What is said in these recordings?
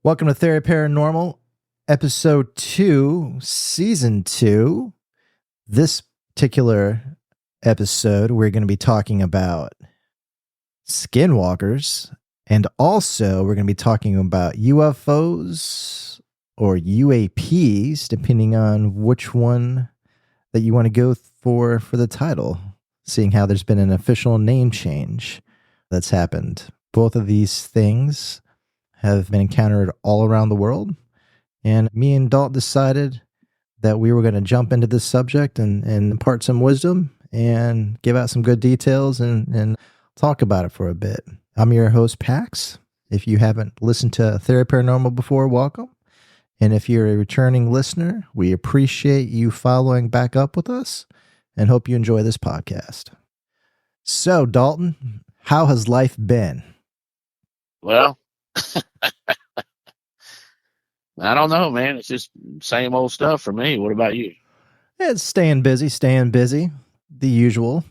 Welcome to Theory Paranormal, episode 2, season 2. This particular episode, we're going to be talking about Skinwalkers, and also we're going to be talking about UFOs or UAPs, depending on which one that you want to go for the title, seeing how there's been an official name change that's happened. Both of these things have been encountered all around the world. And me and Dalton decided that we were going to jump into this subject and impart some wisdom and give out some good details and talk about it for a bit. I'm your host, Pax. If you haven't listened to Theory Paranormal before, welcome. And if you're a returning listener, we appreciate you following back up with us and hope you enjoy this podcast. So, Dalton, how has life been? Well, I don't know, man. It's just same old stuff for me. What about you? It's staying busy, the usual.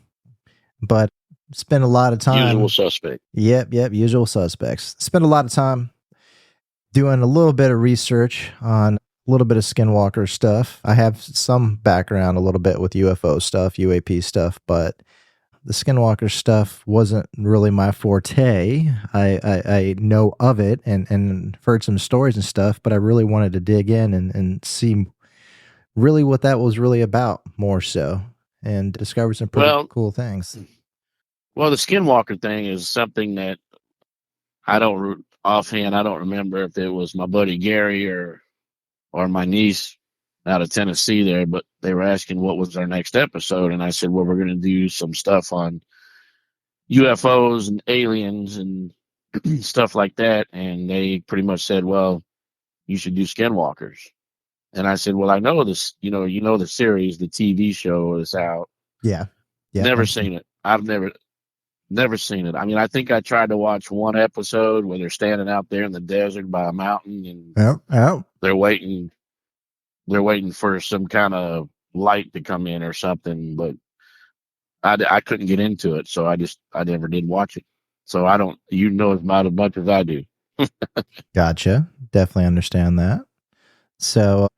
But spend a lot of time. Usual suspect. Yep, usual suspects. Spend a lot of time doing a little bit of research on a little bit of Skinwalker stuff. I have some background a little bit with UFO stuff, UAP stuff, but the Skinwalker stuff wasn't really my forte. I know of it and heard some stories and stuff, but I really wanted to dig in and see really what that was really about more so, and discover some pretty cool things. Well, the Skinwalker thing is something that I don't remember if it was my buddy Gary or my niece out of Tennessee there, but they were asking what was our next episode. And I said, well, we're going to do some stuff on UFOs and aliens and stuff like that. And they pretty much said, well, you should do Skinwalkers. And I said, well, I know this, you know, the series, the TV show is out. Yeah. Never seen it. I've never seen it. I mean, I think I tried to watch one episode where they're standing out there in the desert by a mountain and they're waiting for some kind of light to come in or something, but I couldn't get into it. So I never did watch it. So I don't, about as much as I do. Gotcha. Definitely understand that. So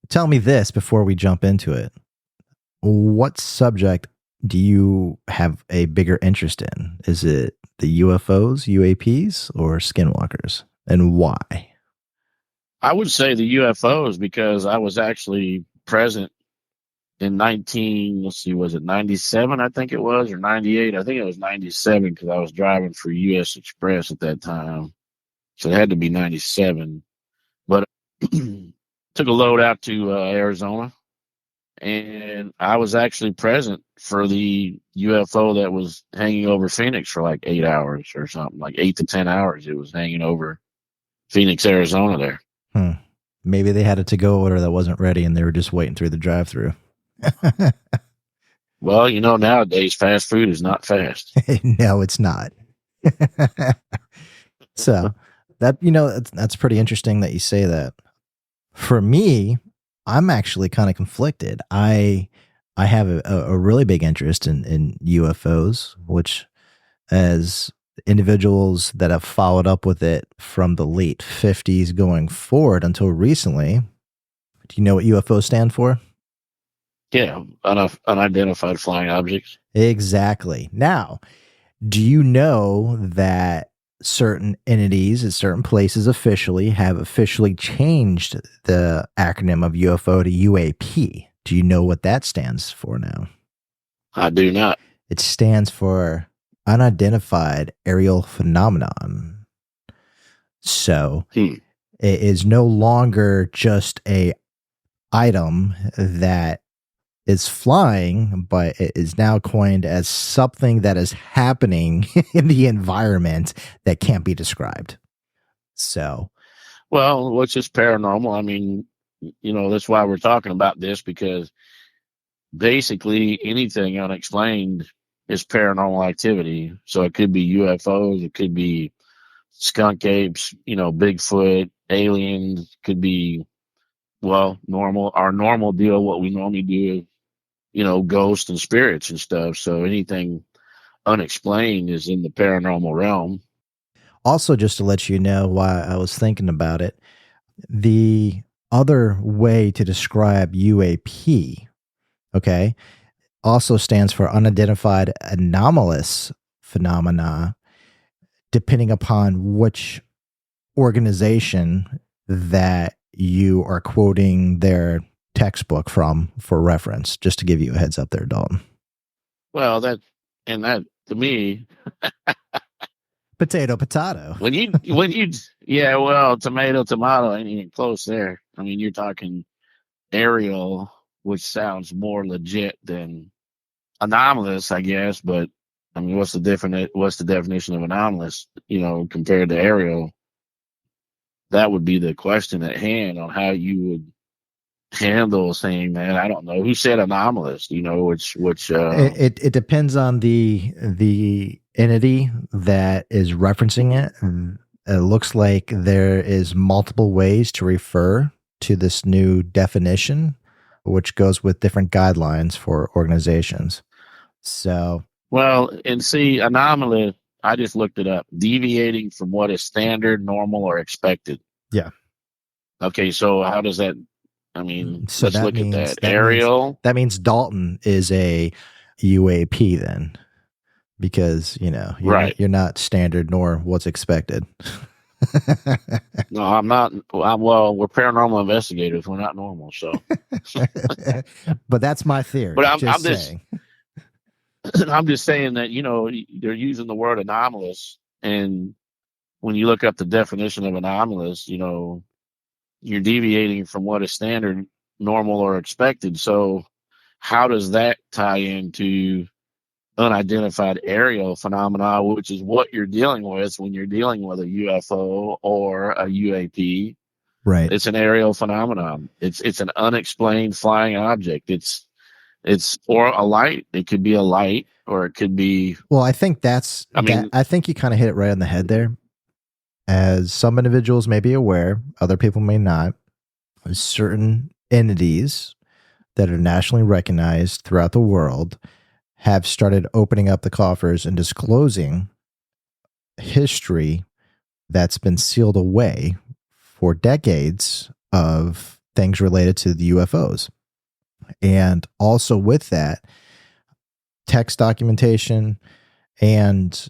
tell me this before we jump into it. What subject do you have a bigger interest in? Is it the UFOs, UAPs, or Skinwalkers? And why? I would say the UFOs because I was actually present in was it 97, I think it was, or 98? I think it was 97 because I was driving for US Express at that time. So it had to be 97. But took a load out to Arizona, and I was actually present for the UFO that was hanging over Phoenix for like 8 hours or something, like 8 to 10 hours. It was hanging over Phoenix, Arizona there. Maybe they had a to-go order that wasn't ready and they were just waiting through the drive-thru. Well, nowadays fast food is not fast. No, it's not. So that's pretty interesting that you say that. For me, I'm actually kind of conflicted. I have a really big interest in UFOs, which as individuals that have followed up with it from the late 50s going forward until recently. Do you know what UFOs stand for? Yeah, unidentified flying objects. Exactly. Now, do you know that certain entities at certain places have officially changed the acronym of UFO to UAP? Do you know what that stands for now? I do not. It stands for unidentified aerial phenomenon. So it is no longer just a item that is flying, but it is now coined as something that is happening in the environment that can't be described. So, well, what's just paranormal? I mean, that's why we're talking about this, because basically anything unexplained is paranormal activity. So it could be UFOs, it could be skunk apes, Bigfoot, aliens, could be, our normal deal, what we normally do, ghosts and spirits and stuff. So anything unexplained is in the paranormal realm. Also, just to let you know why I was thinking about it, the other way to describe UAP, okay, also stands for unidentified anomalous phenomena, depending upon which organization that you are quoting their textbook from for reference, just to give you a heads up there, Dalton. Well, that to me, Potato, potato. yeah, well, tomato ain't even close there. I mean, you're talking aerial, which sounds more legit than anomalous, I guess. But I mean, what's the definition of anomalous? Compared to aerial, that would be the question at hand on how you would handle saying that. I don't know who said anomalous. Which It depends on the entity that is referencing it. It looks like there is multiple ways to refer to this new definition, which goes with different guidelines for organizations. So, well, and see, anomalous. I just looked it up. Deviating from what is standard, normal, or expected. yeah. Okay, so how does that? I mean, So let's look at that. that means Aerial. that means Dalton is a UAP then, because Right. you're not standard nor what's expected. No, I'm not. Well, we're paranormal investigators. We're not normal. So, But that's my theory. but Just saying. I'm just saying that they're using the word anomalous, and when you look up the definition of anomalous, you're deviating from what is standard, normal, or expected. So, how does that tie into unidentified aerial phenomena, which is what you're dealing with when you're dealing with a UFO or a UAP? Right. It's an aerial phenomenon. It's an unexplained flying object. It's or a light. It could be a light, or it could be. Well, I think that's I mean, I think you kind of hit it right on the head there. As some individuals may be aware, other people may not. Certain entities that are nationally recognized throughout the world have started opening up the coffers and disclosing history that's been sealed away for decades of things related to the UFOs. And also with that, text documentation and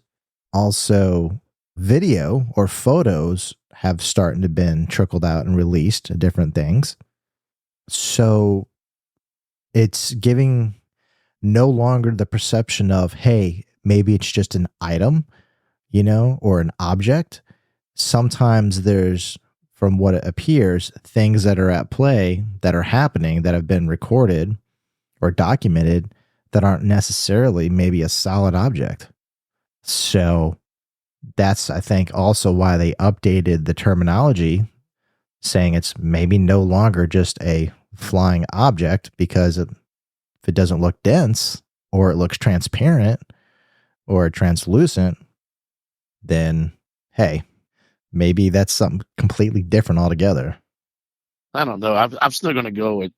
also video or photos have started to been trickled out and released, different things. So it's giving no longer the perception of, hey, maybe it's just an item, or an object. Sometimes there's, from what it appears, things that are at play that are happening that have been recorded or documented that aren't necessarily maybe a solid object. So that's, I think, also why they updated the terminology, saying it's maybe no longer just a flying object, because if it doesn't look dense or it looks transparent or translucent, then hey, maybe that's something completely different altogether. I don't know. I'm still going to go with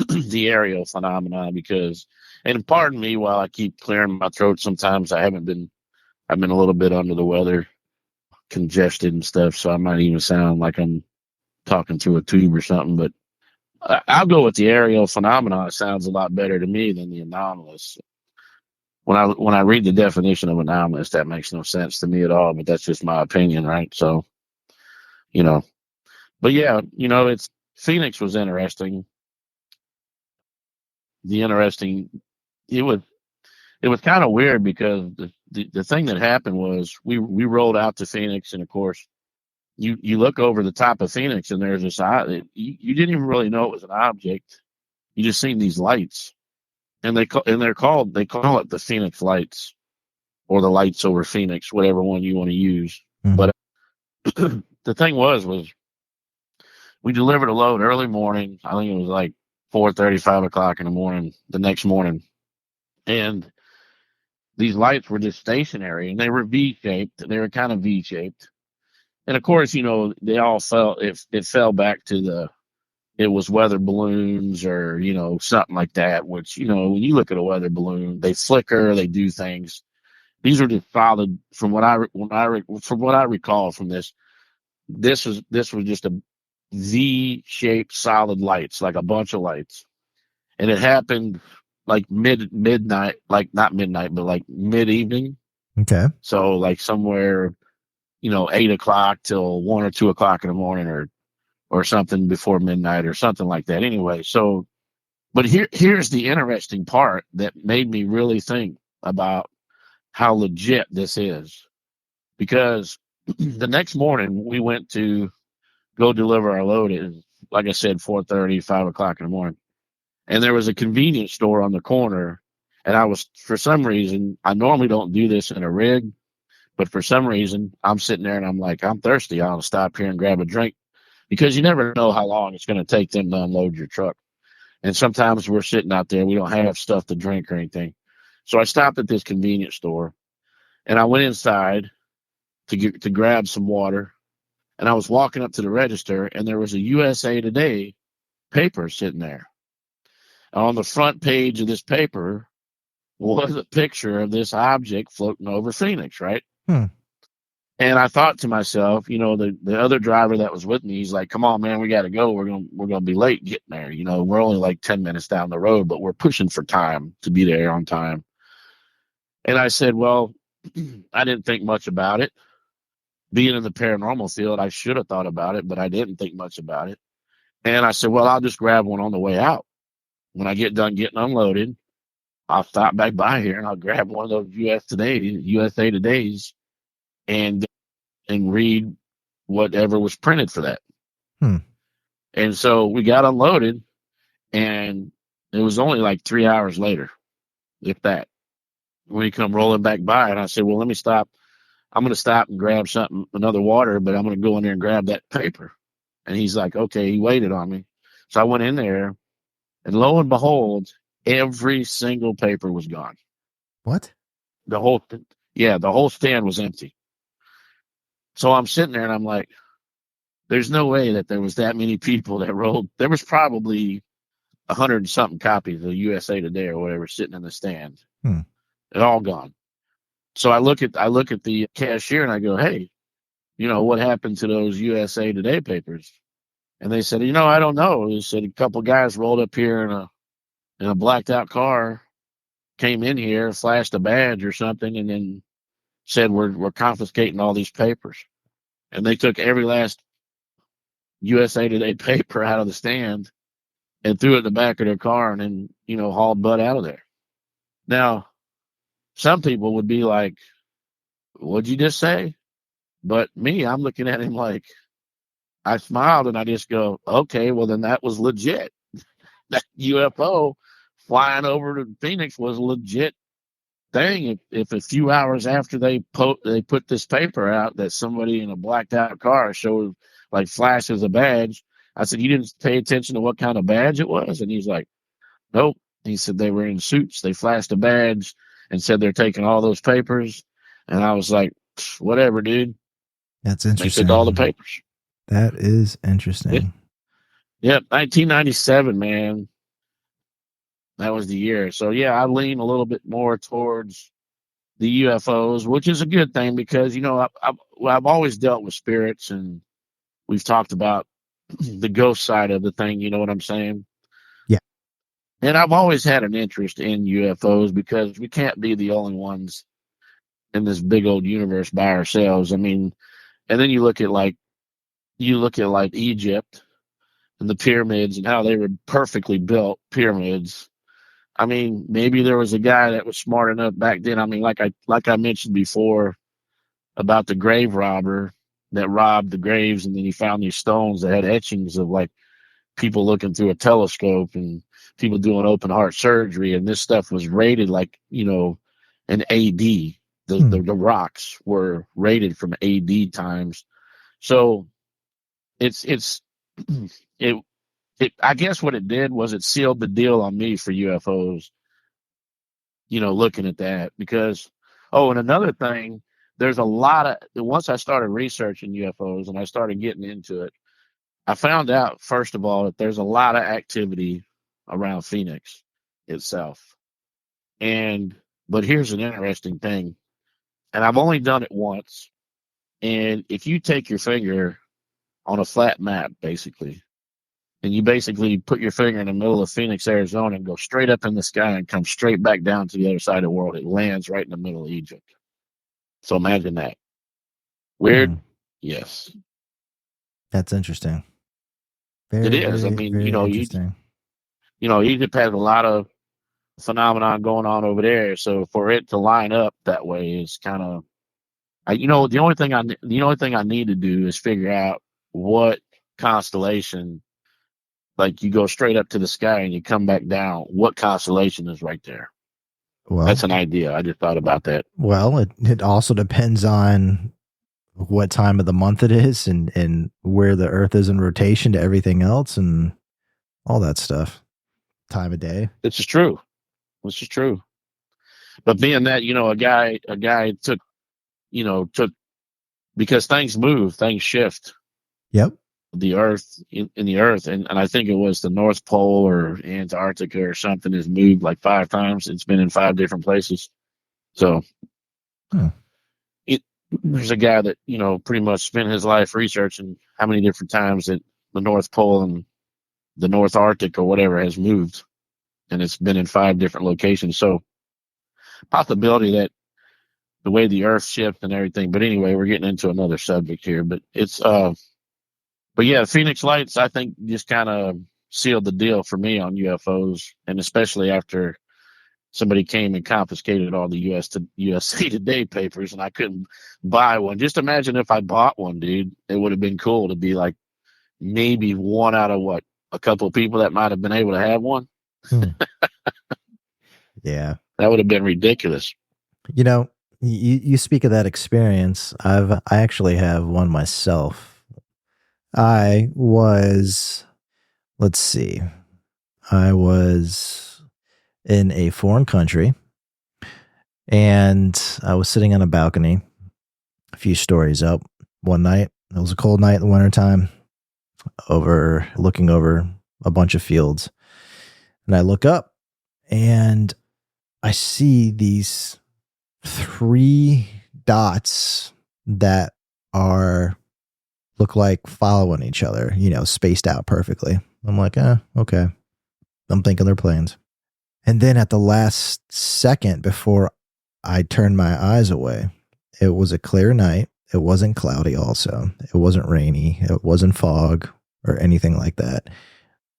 the aerial phenomenon because, and pardon me while I keep clearing my throat. Sometimes I've been a little bit under the weather, congested and stuff, so I might even sound like I'm talking through a tube or something. But I'll go with the aerial phenomenon. It sounds a lot better to me than the anomalous. When I read the definition of anomalous, that makes no sense to me at all. But that's just my opinion, right? So, you know, but yeah, it's Phoenix was interesting. The interesting, it was kind of weird because the thing that happened was we rolled out to Phoenix, and of course you look over the top of Phoenix and there's this you didn't even really know it was an object. You just seen these lights, and they call it the Phoenix lights or the lights over Phoenix, whatever one you want to use. Mm-hmm. But the thing was we delivered a load early morning. I think it was like 4:30, 5 o'clock in the morning the next morning, and these lights were just stationary, and they were V-shaped. They were kind of V-shaped, and of course, they all fell. It fell back to it was weather balloons or something like that. Which when you look at a weather balloon, they flicker, they do things. These are just solid from what from what I recall from this. This was just a Z-shaped solid lights, like a bunch of lights, and it happened like midnight, like not midnight, but like mid evening. Okay. So like somewhere 8 o'clock till 1 or 2 o'clock in the morning, or something before midnight or something like that. Anyway, so but here's the interesting part that made me really think about how legit this is, because the next morning we went to go deliver our load at, like I said, 4:30, 5 o'clock in the morning, and there was a convenience store on the corner, and I was, for some reason, I normally don't do this in a rig, but for some reason I'm sitting there and I'm like, I'm thirsty, I'll stop here and grab a drink, because you never know how long it's going to take them to unload your truck. And sometimes we're sitting out there, we don't have stuff to drink or anything. So I stopped at this convenience store and I went inside to grab some water. And I was walking up to the register and there was a USA Today paper sitting there. On the front page of this paper was a picture of this object floating over Phoenix, right? Hmm. And I thought to myself, the other driver that was with me, he's like, "Come on, man, we got to go. We're gonna be late getting there. We're only like 10 minutes down the road, but we're pushing for time to be there on time." And I said, "Well, I didn't think much about it. Being in the paranormal field, I should have thought about it, but I didn't think much about it." And I said, "Well, I'll just grab one on the way out. When I get done getting unloaded, I'll stop back by here and I'll grab one of those USA Todays, and read whatever was printed for that." Hmm. And so we got unloaded, and it was only like 3 hours later, if that, when he come rolling back by. And I said, "Well, let me stop. I'm going to stop and grab something, another water, but I'm going to go in there and grab that paper." And he's like, "Okay." He waited on me. So I went in there, and lo and behold, every single paper was gone. What? The whole, yeah, the whole stand was empty. So I'm sitting there and I'm like, there's no way that there was that many people that rolled. There was probably 100 and something copies of USA Today or whatever sitting in the stand. Hmm. They're all gone. So I look at the cashier and I go, "Hey, what happened to those USA Today papers?" And they said, "I don't know." They said a couple guys rolled up here in a blacked out car, came in here, flashed a badge or something, and then said, we're confiscating all these papers." And they took every last USA Today paper out of the stand and threw it in the back of their car, and then hauled butt out of there. Now, some people would be like, "What'd you just say?" But me, I'm looking at him like, I smiled and I just go, "Okay, well then that was legit. That UFO flying over to Phoenix was a legit thing. If a few hours after they put this paper out that somebody in a blacked out car showed, like, flashes a badge." I said, "You didn't pay attention to what kind of badge it was?" And he's like, "Nope." He said they were in suits. They flashed a badge and said they're taking all those papers. And I was like, "Whatever, dude." That's They took all the interesting. papers. That is Yeah. interesting. Yep. 1997, man. That was the year. So yeah, I lean a little bit more towards the UFOs, which is a good thing because I've always dealt with spirits, and we've talked about the ghost side of the thing. You know what I'm saying? Yeah. And I've always had an interest in UFOs because we can't be the only ones in this big old universe by ourselves. I mean, and then you look at like Egypt and the pyramids and how they were perfectly built pyramids. I mean, maybe there was a guy that was smart enough back then. I mean, like I mentioned before about the grave robber that robbed the graves, and then he found these stones that had etchings of, like, people looking through a telescope and people doing open heart surgery, and this stuff was rated like an AD. The, Hmm. the the rocks were rated from AD times. So it's it I guess what it did was it sealed the deal on me for UFOs. Looking at that, because, oh, and another thing, there's a lot of, once I started researching UFOs and I started getting into it, I found out, first of all, that there's a lot of activity around Phoenix itself. And, but here's an interesting thing. and I've only done it once. And if you take your finger on a flat map, basically, and you basically put your finger in the middle of Phoenix, Arizona, and go straight up in the sky and come straight back down to the other side of the world, it lands right in the middle of Egypt. So imagine that. Weird? Yes. That's interesting. It Very, is. I very, mean, very interesting. Egypt has a lot of phenomenon going on over there. So for it to line up that way is kind of, the only thing I need to do is figure out what constellation, like you go straight up to the sky and you come back down, what constellation is right there? Well, that's an idea. I just thought about that. Well, it also depends on what time of the month it is and where the Earth is in rotation to everything else and all that stuff. Time of day. This is true. But being that, a guy took, because things move, things shift. Yep. The Earth in the Earth, and I think it was the North Pole or Antarctica or something has moved like 5 times. It's been in 5 different places. So there's a guy that pretty much spent his life researching how many different times that the North Pole and the North Arctic or whatever has moved, and it's been in 5 different locations. So possibility that the way the Earth shifts and everything. But anyway, we're getting into another subject here. But it's but yeah, Phoenix Lights, I think, just kind of sealed the deal for me on UFOs, and especially after somebody came and confiscated all the USA Today papers, and I couldn't buy one. Just imagine if I bought one, dude. It would have been cool to be like maybe one out of a couple of people that might have been able to have one. Yeah, that would have been ridiculous. You speak of that experience. I actually have one myself. I was in a foreign country, and I was sitting on a balcony a few stories up one night. It was a cold night in the wintertime, looking over a bunch of fields. And I look up and I see these 3 dots that look like following each other, spaced out perfectly. I'm like, okay. I'm thinking they're planes. And then at the last second before I turned my eyes away, it was a clear night. It wasn't cloudy also. It wasn't rainy. It wasn't fog or anything like that.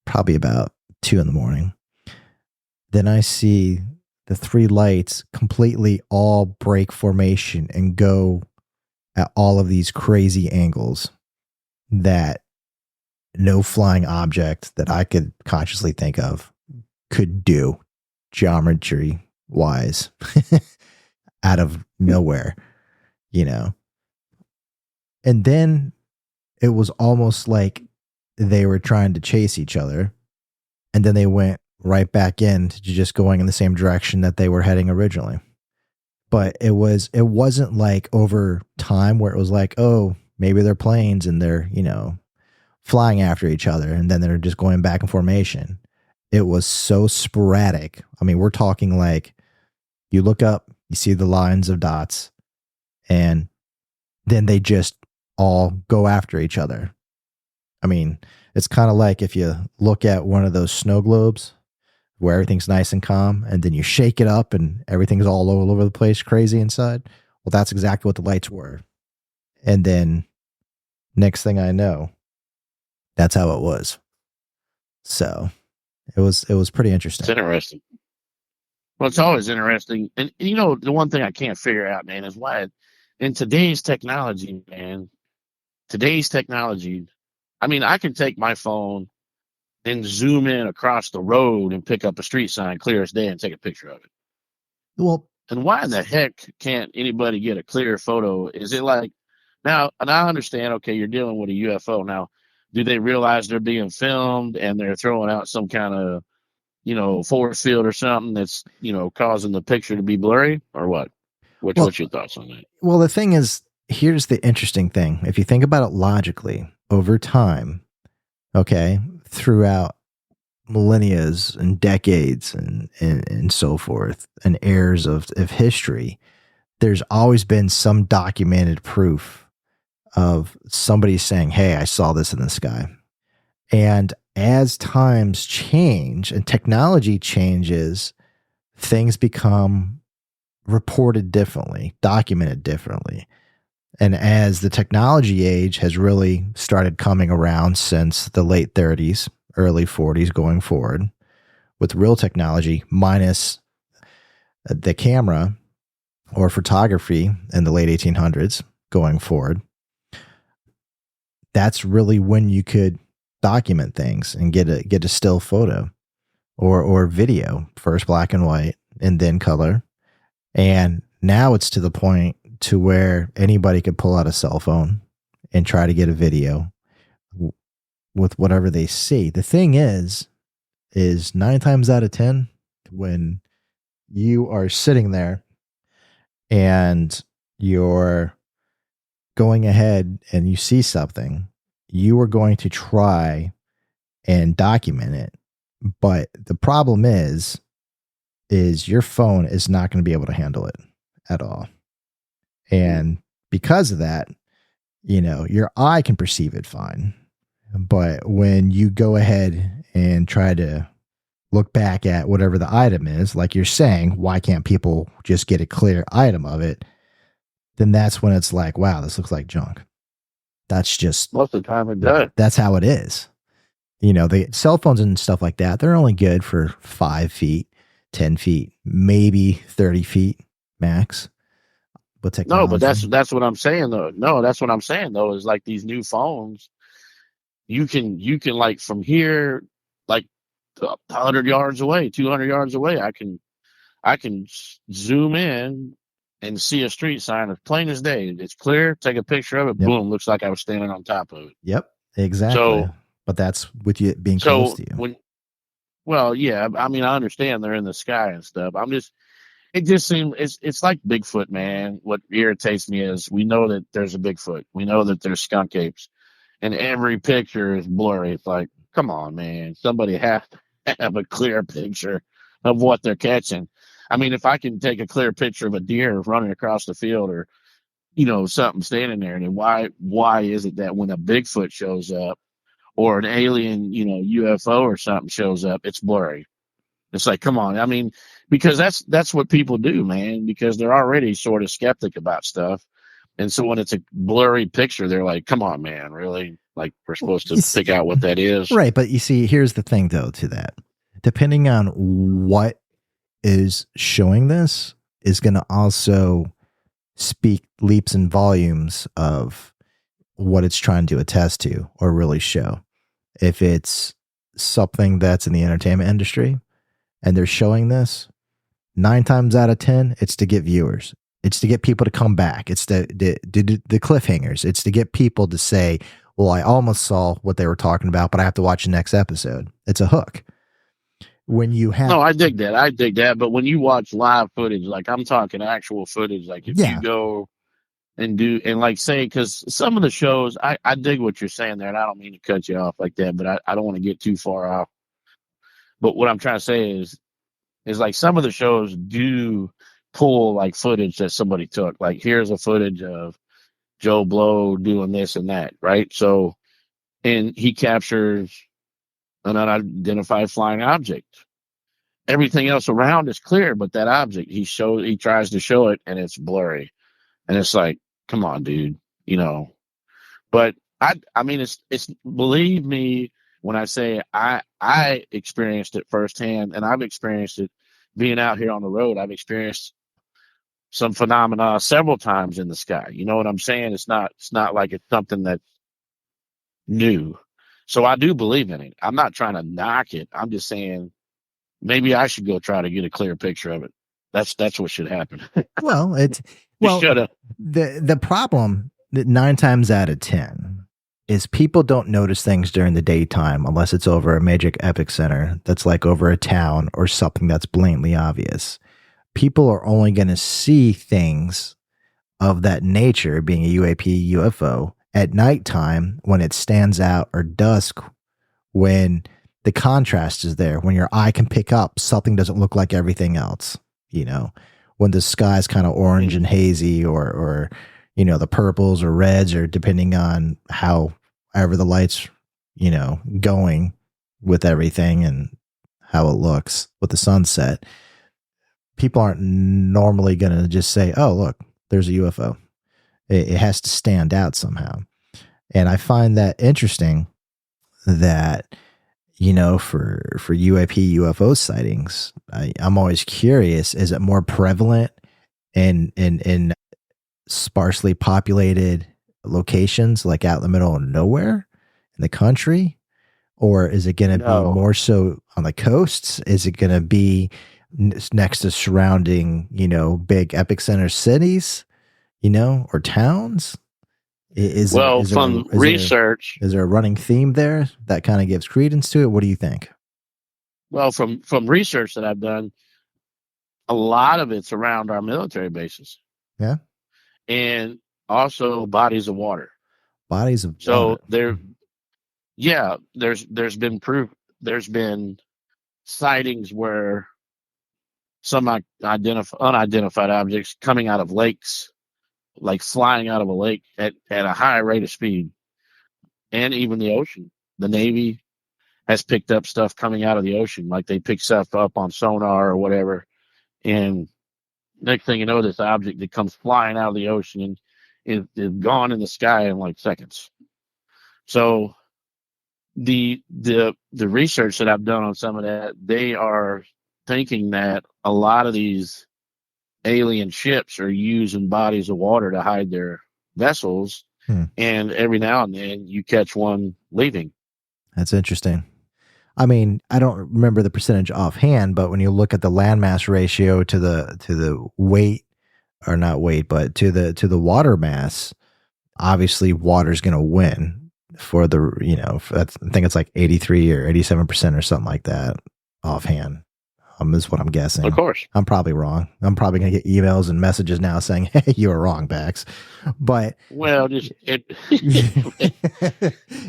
Probably about 2 a.m. Then I see the 3 lights completely all break formation and go at all of these crazy angles that no flying object that I could consciously think of could do geometry wise out of nowhere, And then it was almost like they were trying to chase each other, and then they went right back into just going in the same direction that they were heading originally. But it wasn't like over time where it was like, oh, maybe they're planes and they're, flying after each other and then they're just going back in formation. It was so sporadic. I mean, we're talking like you look up, you see the lines of dots, and then they just all go after each other. I mean, it's kind of like if you look at one of those snow globes where everything's nice and calm, and then you shake it up and everything's all over the place, crazy inside. Well, that's exactly what the lights were. And then next thing I know, that's how it was. So it was pretty interesting. It's interesting. Well, it's always interesting. And the one thing I can't figure out, man, is why in today's technology, I mean, I can take my phone and zoom in across the road and pick up a street sign clear as day and take a picture of it. Well, and why in the heck can't anybody get a clear photo? Is it like now? And I understand. Okay, you're dealing with a UFO now. Do they realize they're being filmed and they're throwing out some kind of force field or something that's causing the picture to be blurry, or what? What's your thoughts on that? Well, the thing is, here's the interesting thing. If you think about it logically, over time, okay, throughout millennia and decades and so forth, and eras of history, there's always been some documented proof of somebody saying, hey, I saw this in the sky. And as times change and technology changes, things become reported differently, documented differently. And as the technology age has really started coming around since the late 30s, early 40s going forward, with real technology minus the camera or photography in the late 1800s going forward, that's really when you could document things and get a still photo or video, first black and white and then color. And now it's to the point to where anybody could pull out a cell phone and try to get a video with whatever they see. The thing is 9 times out of 10, when you are sitting there and you're going ahead and you see something, you are going to try and document it. But the problem is your phone is not going to be able to handle it at all. And because of that, your eye can perceive it fine. But when you go ahead and try to look back at whatever the item is, like you're saying, why can't people just get a clear item of it? Then that's when it's like, wow, this looks like junk. That's just most of the time it does. That's how it is. The cell phones and stuff like that, they're only good for 5 feet, 10 feet, maybe 30 feet max. But technology. No, but that's what I'm saying though. No, that's what I'm saying though, is like these new phones, you can like from here, like 100 yards away, 200 yards away, I can zoom in and see a street sign as plain as day. It's clear, take a picture of it, Yep. Boom, looks like I was standing on top of it. Yep, exactly. So, but that's with you being close to you. Well, yeah, I mean, I understand they're in the sky and stuff. It just seems it's like Bigfoot, man. What irritates me is we know that there's a Bigfoot. We know that there's skunk apes, and every picture is blurry. It's like, come on, man. Somebody has to have a clear picture of what they're catching. I mean, if I can take a clear picture of a deer running across the field or, something standing there, then why is it that when a Bigfoot shows up or an alien, UFO or something shows up, it's blurry? It's like, come on. I mean, because that's what people do, man, because they're already sort of skeptic about stuff. And so when it's a blurry picture, they're like, come on, man, really? Like, we're supposed to pick out what that is. Right. But you see, here's the thing, though, to that. Depending on what is showing this is going to also speak leaps and volumes of what it's trying to attest to or really show. If it's something that's in the entertainment industry, and they're showing this, 9 times out of 10, it's to get viewers. It's to get people to come back. It's the cliffhangers. It's to get people to say, well, I almost saw what they were talking about, but I have to watch the next episode. It's a hook. When you have... No, I dig that. But when you watch live footage, like I'm talking actual footage, like if you go and like say, because some of the shows, I dig what you're saying there, and I don't mean to cut you off like that, but I don't want to get too far off. But what I'm trying to say is like some of the shows do pull like footage that somebody took. Like here's a footage of Joe Blow doing this and that, right? So, and he captures an unidentified flying object. Everything else around is clear, but that object he tries to show it and it's blurry. And it's like, come on, dude, But I mean, it's believe me when I say I experienced it firsthand, and I've experienced it being out here on the road. I've experienced some phenomena several times in the sky. You know what I'm saying? It's not like it's something that's new. So I do believe in it. I'm not trying to knock it. I'm just saying maybe I should go try to get a clear picture of it. That's what should happen. The problem that 9 times out of 10 is people don't notice things during the daytime unless it's over a major epic center that's like over a town or something that's blatantly obvious. People are only going to see things of that nature, being a UAP, UFO, at nighttime when it stands out, or dusk when the contrast is there, when your eye can pick up something doesn't look like everything else, when the sky's kind of orange and hazy, or the purples or reds, or depending on however the light's going with everything and how it looks with the sunset. People aren't normally going to just say, "Oh, look, there's a UFO." It has to stand out somehow. And I find that interesting that, for UAP UFO sightings, I'm always curious, is it more prevalent in sparsely populated locations, like out in the middle of nowhere in the country? Or is it going to be more so on the coasts? Is it going to be next to surrounding, big epicenter cities, or towns? Is there a running theme there that kind of gives credence to it? What do you think? Well, from research that I've done, a lot of it's around our military bases. Yeah. And also bodies of water. Bodies of water. So there's been proof. There's been sightings where some unidentified objects coming out of lakes, like flying out of a lake at a high rate of speed, and even the ocean. The Navy has picked up stuff coming out of the ocean, like they pick stuff up on sonar or whatever, and next thing you know, this object that comes flying out of the ocean is gone in the sky in like seconds. So the research that I've done on some of that, they are thinking that a lot of these alien ships are using bodies of water to hide their vessels, and every now and then you catch one leaving. That's interesting. I mean, I don't remember the percentage offhand, but when you look at the landmass ratio to the weight, or not weight, but to the water mass, obviously water's going to win for the, I think it's like 83 or 87% or something like that offhand. Is what I'm guessing. Of course. I'm probably wrong. I'm probably going to get emails and messages now saying, "Hey, you were wrong, Pax." But well, just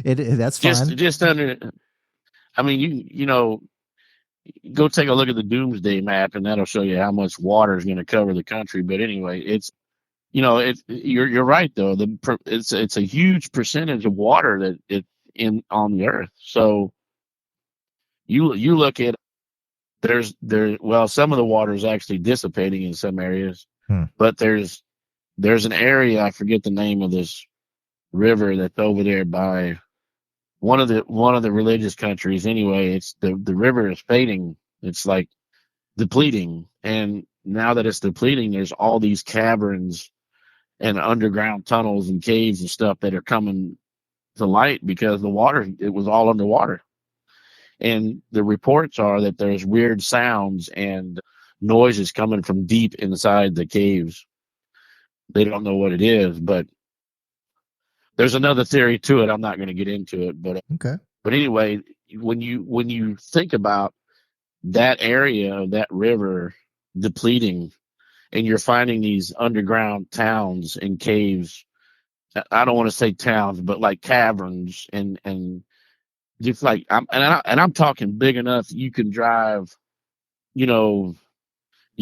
that's fine. Just under. I mean, you go take a look at the doomsday map, and that'll show you how much water is going to cover the country. But anyway, it's you're right though. It's a huge percentage of water that it's on the earth. So you look at some of the water is actually dissipating in some areas, but there's an area, I forget the name of this river that's over there by one of the religious countries. Anyway, it's the river is fading. It's like depleting, and now that it's depleting, there's all these caverns and underground tunnels and caves and stuff that are coming to light because the water, it was all underwater. And the reports are that there's weird sounds and noises coming from deep inside the caves. They don't know what it is, but there's another theory to it. I'm not going to get into it, but okay. But anyway, when you think about that area, that river depleting, and you're finding these underground towns and caves, I don't want to say towns, but like caverns and just like I'm talking big enough you can drive, you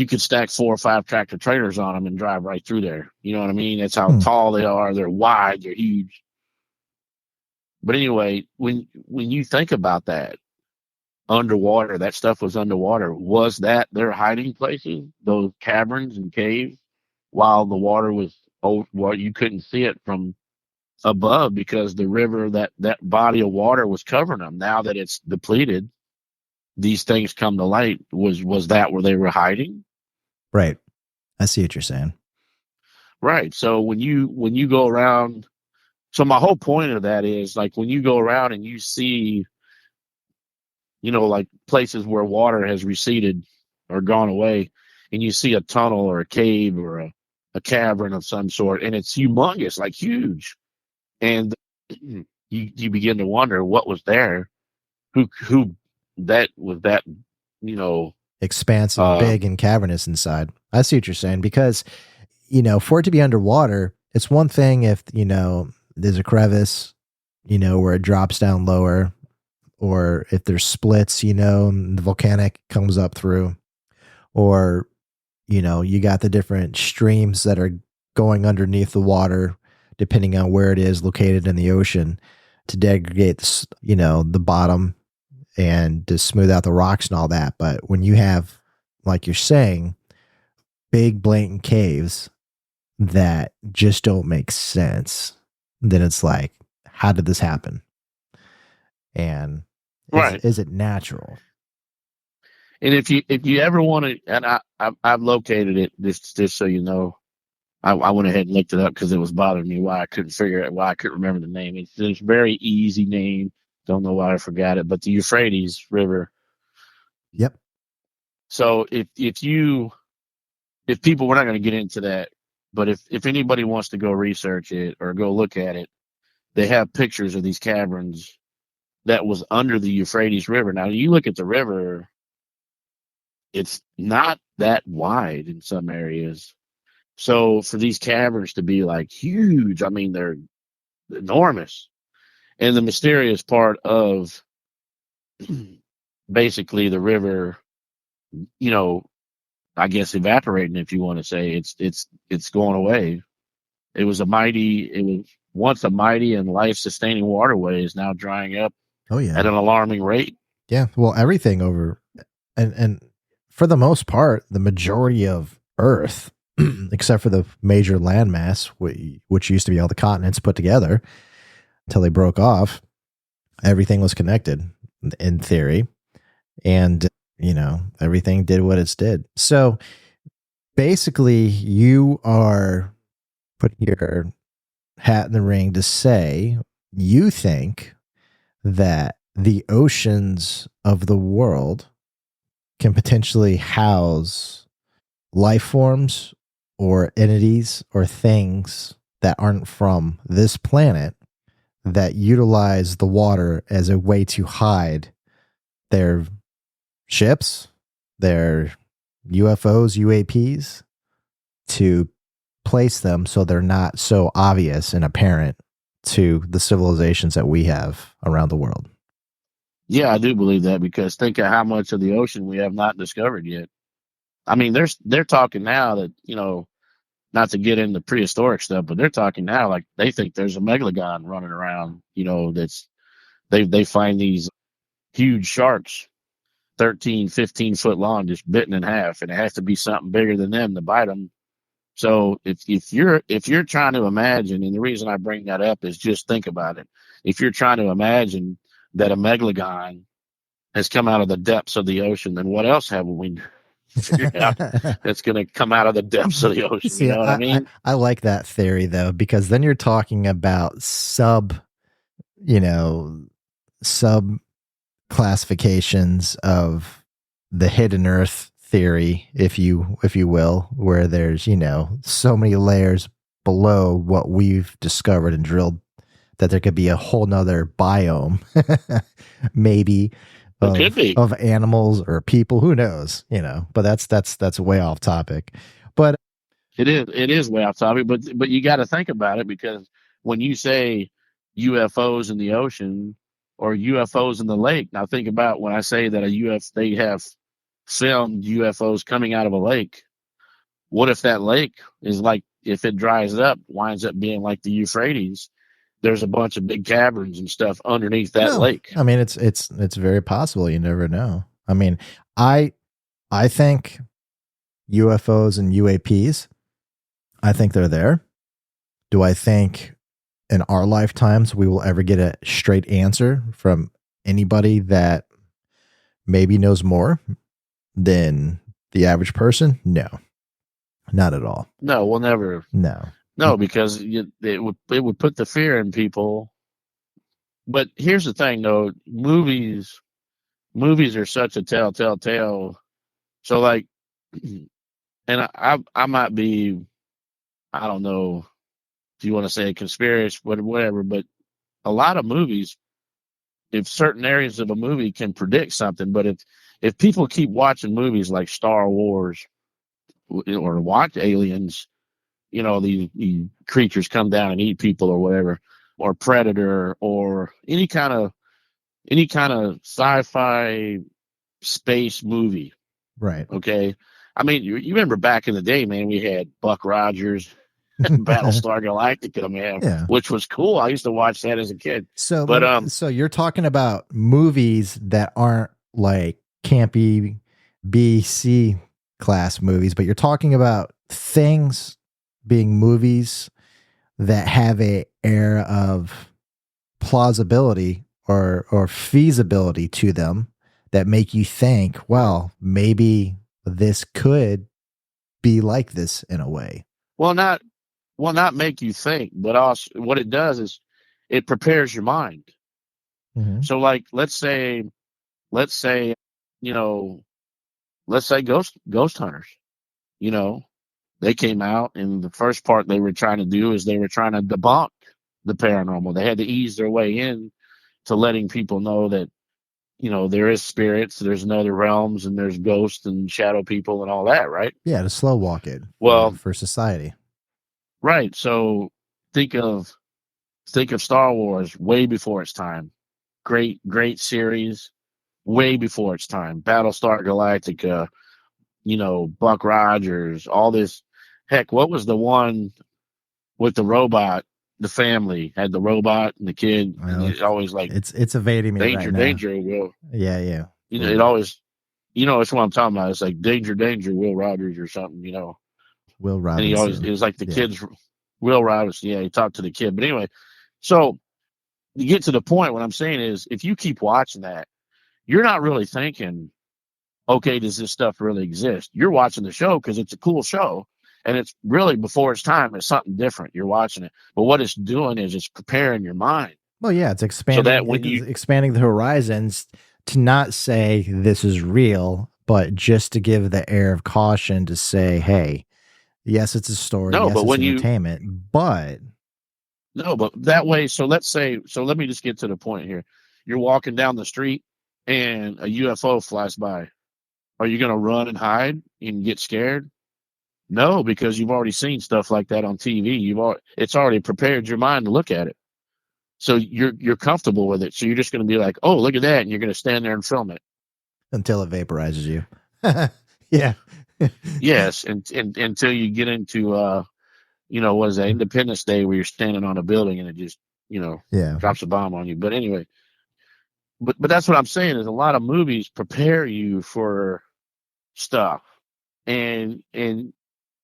could stack 4 or 5 tractor trailers on them and drive right through there. You know what I mean? That's how tall they are. They're wide. They're huge. But anyway, when you think about that underwater, that stuff was underwater. Was that their hiding places, those caverns and caves, while the water was you couldn't see it from above because the river, that body of water was covering them. Now that it's depleted, these things come to light. Was that where they were hiding? Right. I see what you're saying. Right. So when you go around, so my whole point of that is, like, when you go around and you see, like places where water has receded or gone away, and you see a tunnel or a cave or a cavern of some sort, and it's humongous, like huge. And you begin to wonder what was there, who that was, that expansive, big and cavernous inside. I see what you're saying, because for it to be underwater, it's one thing if there's a crevice where it drops down lower, or if there's splits and the volcanic comes up through, or you got the different streams that are going underneath the water, depending on where it is located in the ocean, to degrade, the bottom and to smooth out the rocks and all that. But when you have, like you're saying, big blatant caves that just don't make sense, then it's like, how did this happen? And Right. is it natural? And if you ever want to, and I've located it just so you know, I went ahead and looked it up because it was bothering me why I couldn't figure out why I couldn't remember the name. It's a very easy name. Don't know why I forgot it, but the Euphrates River. Yep. So if people, we're not going to get into that, but if anybody wants to go research it or go look at it, they have pictures of these caverns that was under the Euphrates River. Now you look at the river, it's not that wide in some areas. So for these caverns to be like huge, I mean, they're enormous. And the mysterious part of basically the river, I guess evaporating, if you want to say, it's going away. It was once a mighty and life sustaining waterway, is now drying up Oh yeah. at an alarming rate. Yeah. Well, everything over, and for the most part, the majority of Earth, except for the major landmass, which used to be all the continents put together until they broke off, everything was connected in theory. And, everything did what it's did. So basically, you are putting your hat in the ring to say you think that the oceans of the world can potentially house life forms or entities or things that aren't from this planet that utilize the water as a way to hide their ships, their UFOs, UAPs, to place them so they're not so obvious and apparent to the civilizations that we have around the world. Yeah, I do believe that, because think of how much of the ocean we have not discovered yet. I mean, they're talking now that, not to get into prehistoric stuff, but they're talking now like they think there's a megalodon running around, that's they find these huge sharks 13, 15 foot long, just bitten in half, and it has to be something bigger than them to bite them. So if you're trying to imagine, and the reason I bring that up is just think about it. If you're trying to imagine that a megalodon has come out of the depths of the ocean, then what else have we figured out that's going to come out of the depths of the ocean? See, You know what I mean? I like that theory though, because then you're talking about you know, sub classifications of the hidden earth theory, if you will, where there's, so many layers below what we've discovered and drilled that there could be a whole nother biome, maybe, It could be. of animals or people, who knows, but that's way off topic. But It is way off topic, but you got to think about it, because when you say UFOs in the ocean or UFOs in the lake, now think about when I say that they have filmed UFOs coming out of a lake. What if that lake is like, if it dries up, winds up being like the Euphrates? There's a bunch of big caverns and stuff underneath that lake. I mean, it's very possible. You never know. I mean, I think UFOs and UAPs, I think they're there. Do I think in our lifetimes we will ever get a straight answer from anybody that maybe knows more than the average person? No, not at all. No, we'll never. No, Because it would put the fear in people. But here's the thing, though: movies are such a telltale tale. So like, and I might be, I don't know if you want to say a conspiracy, whatever, but a lot of movies, if certain areas of a movie can predict something, but if people keep watching movies like Star Wars or watch Aliens, these creatures come down and eat people or whatever, or Predator, or any kind of sci-fi space movie. right. Okay. I mean, you remember back in the day, man, we had Buck Rogers, Battlestar Galactica, man, Yeah. which was cool. I used to watch that as a kid. So But so you're talking about movies that aren't like campy B, C class movies, but you're talking about things being movies that have a air of plausibility or feasibility to them that make you think, well, maybe this could be like this in a way. not make you think, but also what it does is it prepares your mind. Mm-hmm. So, like, let's say, you know, let's say ghost hunters. You know, they came out, and the first part they were trying to do is they were trying to debunk the paranormal. They had to ease their way in to letting people know that, there is spirits, there's another realms, and there's ghosts and shadow people and all that, right? Yeah, to slow walk it Well, for society. right. So think of Star Wars way before its time. Great series, way before its time. Battlestar Galactica, Buck Rogers, all this. Heck, what was the one with the robot? The family had the robot and the kid, and Well, it always like it's evading me right now. danger, Will. Yeah. It always, it's what I'm talking about. It's like danger, Will Rogers or something. Will And he always, Robinson. it was like the Yeah. kids, Will Robinson. Yeah, he talked to the kid. But anyway, so you get to the point. What I'm saying is, if you keep watching that, you're not really thinking, okay, does this stuff really exist? You're watching the show because it's a cool show, and it's really before its time. It's something different. You're watching it, but what it's doing is it's preparing your mind. Well, yeah, it's So expanding that when expanding the horizons to not say this is real, but just to give the air of caution to say, hey, yes, it's a story. no, Yes, but it's when entertainment, but no, but that way. So let me just get to the point here. You're walking down the street and a UFO flies by. Are you going to run and hide and get scared? No, because you've already seen stuff like that on TV. It's already prepared your mind to look at it. So you're comfortable with it. So you're just going to be like, oh, look at that, and you're going to stand there and film it. until it vaporizes you. Yeah. Yes, and until you get into what is that, Independence Day, where you're standing on a building and it just Yeah. drops a bomb on you. But anyway, but that's what I'm saying is a lot of movies prepare you for stuff, and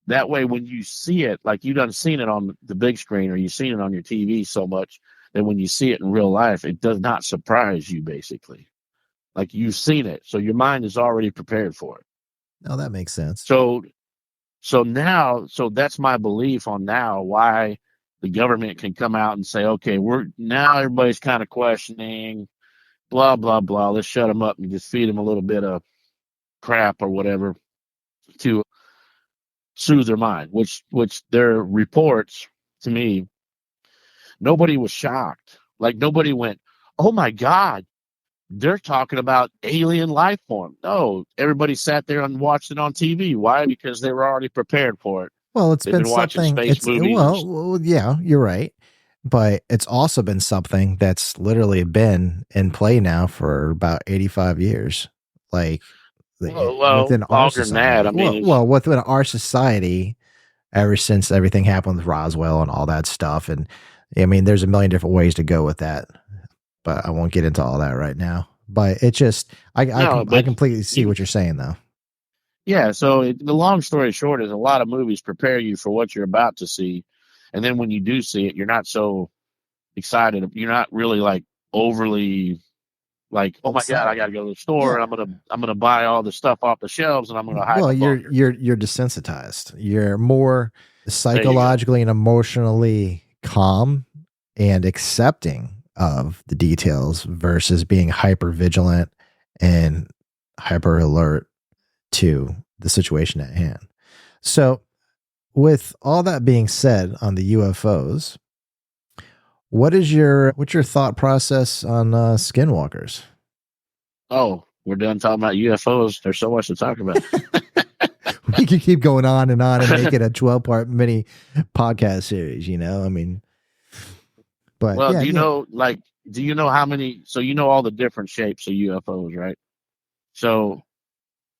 that way when you see it, like you done seen it on the big screen or you've seen it on your TV so much that when you see it in real life, it does not surprise you. Basically, like you've seen it, so your mind is already prepared for it. No, that makes sense. So that's my belief on now why the government can come out and say, okay, we're now everybody's kind of questioning, blah blah blah. Let's shut them up and just feed them a little bit of crap or whatever to soothe their mind. Which their reports to me, nobody was shocked. Like nobody went, oh my god, they're talking about alien life form. No, everybody sat there and watched it on TV. Why? Because they were already prepared for it. Well, it's They've been been watching something. space It's movies. well, yeah, you're right. But it's also been something that's literally been in play now for about 85 years. Like Well, within our longer than that. society. I mean, Well, within our society, ever since everything happened with Roswell and all that stuff. And I mean, there's a million different ways to go with that, but I won't get into all that right now. But it just, no, I but completely see you, what you're saying though. yeah. So the long story short is a lot of movies prepare you for what you're about to see, and then when you do see it, you're not so excited. You're not really like overly like, oh my god, I got to go to the store Yeah. and I'm gonna buy all the stuff off the shelves and I'm gonna hide in Well, a bunker. you're desensitized. You're more There you go. psychologically and emotionally calm and accepting of the details versus being hyper vigilant and hyper alert to the situation at hand. So, with all that being said on the UFOs, what's your thought process on skinwalkers? Oh, we're done talking about UFOs. There's so much to talk about. We could keep going on and make it a 12-part mini podcast series, I mean, but Well, yeah, do you know how many? So you know all the different shapes of UFOs, right? So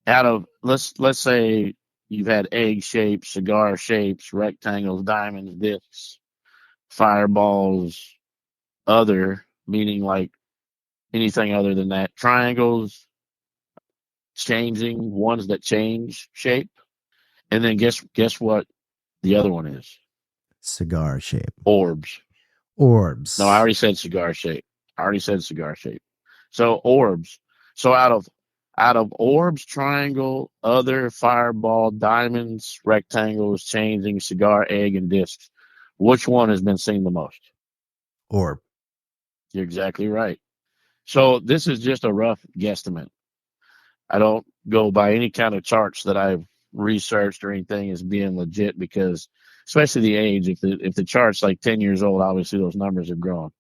out of let's say You've had egg shapes, cigar shapes, rectangles, diamonds, discs, fireballs, other, meaning like anything other than that. Triangles, changing, ones that change shape. And then guess what the other one is? Cigar shape. Orbs. Orbs. No, I already said cigar shape. So orbs. So out of orbs, triangle, other, fireball, diamonds, rectangles, changing, cigar, egg, and discs, which one has been seen the most? Orb. You're exactly right. So this is just a rough guesstimate. I don't go by any kind of charts that I've researched or anything as being legit, because especially the age, if the chart's like 10 years old, obviously those numbers have grown.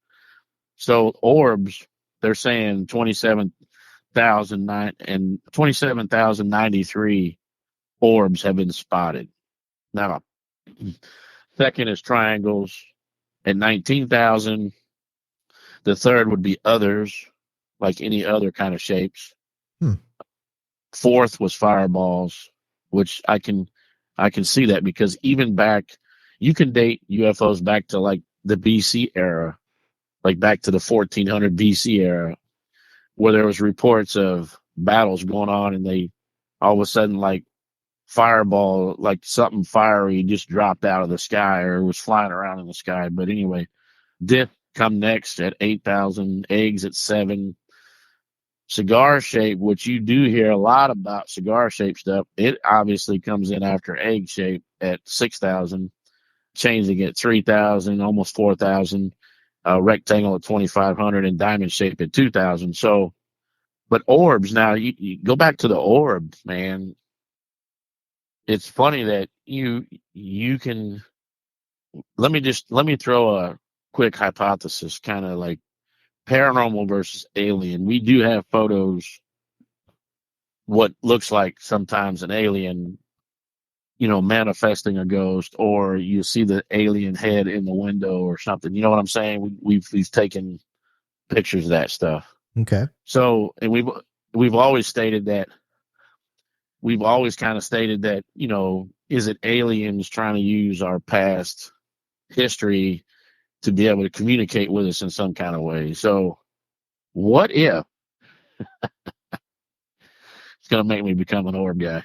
So orbs, they're saying 27,093 orbs have been spotted. Now, second is triangles at 19,000. The third would be others, like any other kind of shapes. Fourth was fireballs, which I can see that, because even back, you can date UFOs back to like the BC era, like back to the 1400 BC era, where there was reports of battles going on, and they all of a sudden, like, fireball, like something fiery just dropped out of the sky or was flying around in the sky. But anyway, disc come next at 8,000, eggs at 7. Cigar shape, which you do hear a lot about cigar shape stuff, it obviously comes in after egg shape at 6,000, changing at 3,000, almost 4,000, rectangle at 2,500, and diamond shape at 2,000. So, but orbs, now you go back to the orbs, man. It's funny that you can, let me throw a quick hypothesis, kind of like paranormal versus alien. We do have photos, what looks like sometimes an alien, manifesting a ghost, or you see the alien head in the window or something. You know what I'm saying? We've taken pictures of that stuff. Okay. So, and we've always stated that, is it aliens trying to use our past history to be able to communicate with us in some kind of way? So what if, it's going to make me become an orb guy.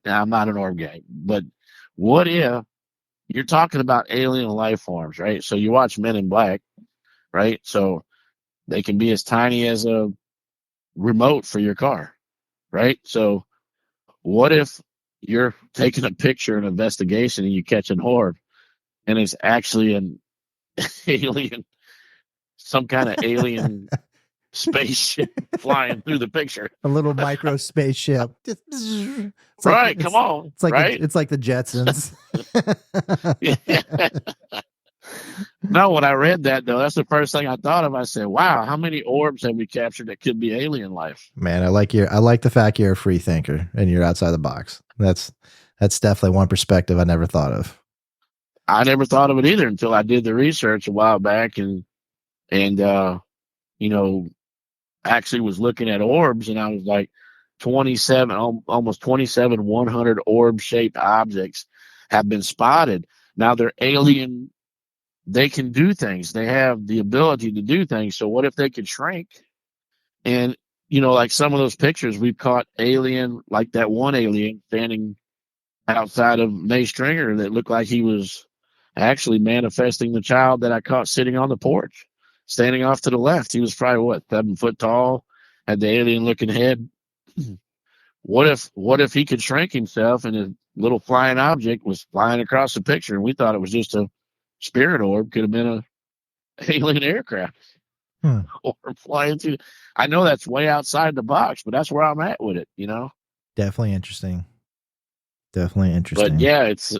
I'm not an orb guy, but what if you're talking about alien life forms, right? So you watch Men in Black, right? So they can be as tiny as a remote for your car, right? So what if you're taking a picture, an investigation, and you catch an orb, and it's actually an alien, some kind of alien spaceship flying through the picture? A little micro spaceship. It's right, come on. It's like right? it's like the Jetsons. No, when I read that, though, that's the first thing I thought of. I said, wow, how many orbs have we captured that could be alien life? Man, I like the fact you're a free thinker and you're outside the box. That's definitely one perspective I never thought of. I never thought of it either until I did the research a while back, and actually was looking at orbs, and I was like, 27, almost 2,700 orb-shaped objects have been spotted. Now they're alien. They can do things. They have the ability to do things. So what if they could shrink? And, like some of those pictures we've caught alien, like that one alien standing outside of May Stringer that looked like he was actually manifesting the child that I caught sitting on the porch, standing off to the left. He was probably 7 foot tall, had the alien looking head. What if he could shrink himself and a little flying object was flying across the picture, and we thought it was just a spirit orb? Could have been a alien aircraft or flying through. I know that's way outside the box, but that's where I'm at with it. Definitely interesting. But yeah, it's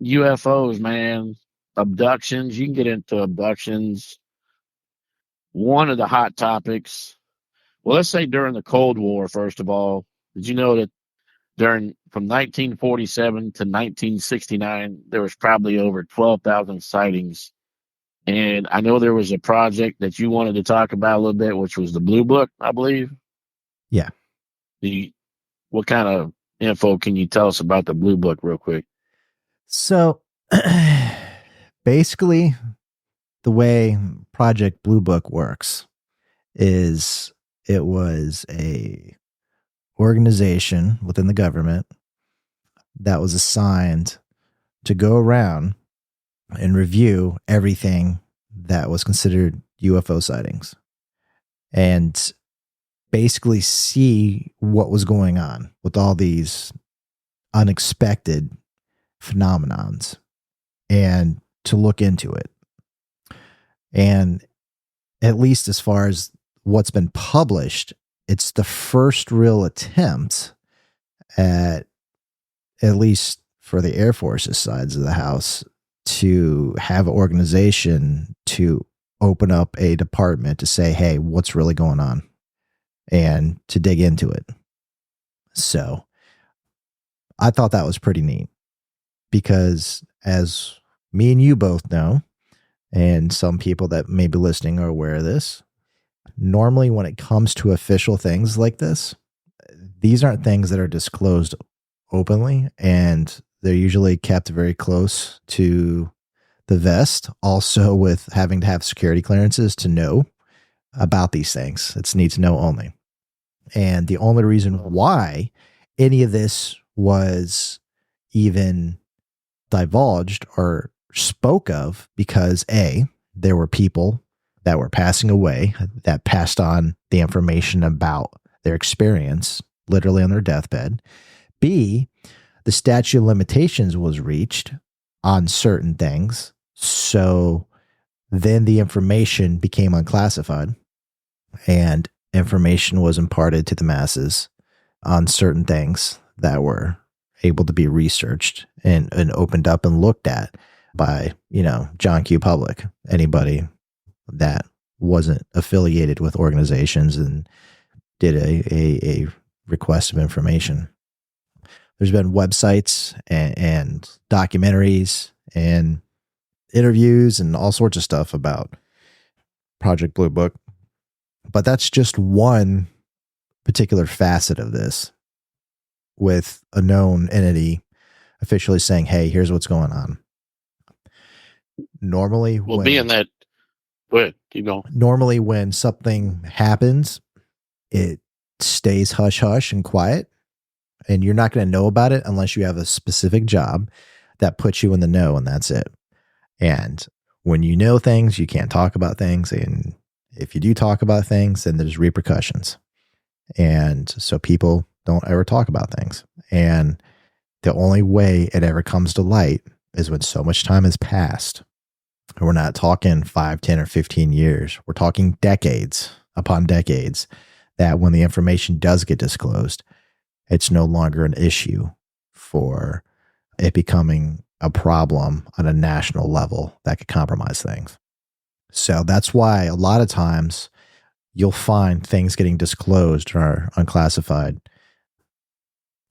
UFOs, man. Abductions. You can get into abductions. One of the hot topics. Well, let's say during the Cold War, first of all, did you know that from 1947 to 1969, there was probably over 12,000 sightings? And I know there was a project that you wanted to talk about a little bit, which was the Blue Book, I believe. Yeah. What kind of info can you tell us about the Blue Book real quick? So basically, the way Project Blue Book works is it was a organization within the government that was assigned to go around and review everything that was considered UFO sightings and basically see what was going on with all these unexpected phenomenons and to look into it. And at least as far as what's been published, it's the first real attempt at least for the Air Force's sides of the house, to have an organization to open up a department to say, hey, what's really going on? And to dig into it. So I thought that was pretty neat because, as me and you both know, and some people that may be listening are aware of this, normally when it comes to official things like this, these aren't things that are disclosed openly, and they're usually kept very close to the vest, also with having to have security clearances to know about these things. It's need to know only. And the only reason why any of this was even divulged or spoke of, because A, there were people that were passing away that passed on the information about their experience literally on their deathbed. B, the statute of limitations was reached on certain things. So then the information became unclassified and information was imparted to the masses on certain things that were able to be researched and opened up and looked at by, John Q. Public, anybody that wasn't affiliated with organizations and did a request of information. There's been websites and documentaries and interviews and all sorts of stuff about Project Blue Book. But that's just one particular facet of this, with a known entity officially saying, hey, here's what's going on. Normally, Well, being that, go ahead, keep going. Normally, when something happens, it stays hush hush and quiet, and you're not going to know about it unless you have a specific job that puts you in the know, and that's it. And when you know things, you can't talk about things, and if you do talk about things, then there's repercussions. And so people don't ever talk about things. And the only way it ever comes to light is when so much time has passed. And we're not talking 5, 10, or 15 years. We're talking decades upon decades, that when the information does get disclosed, it's no longer an issue for it becoming a problem on a national level that could compromise things. So that's why a lot of times you'll find things getting disclosed or unclassified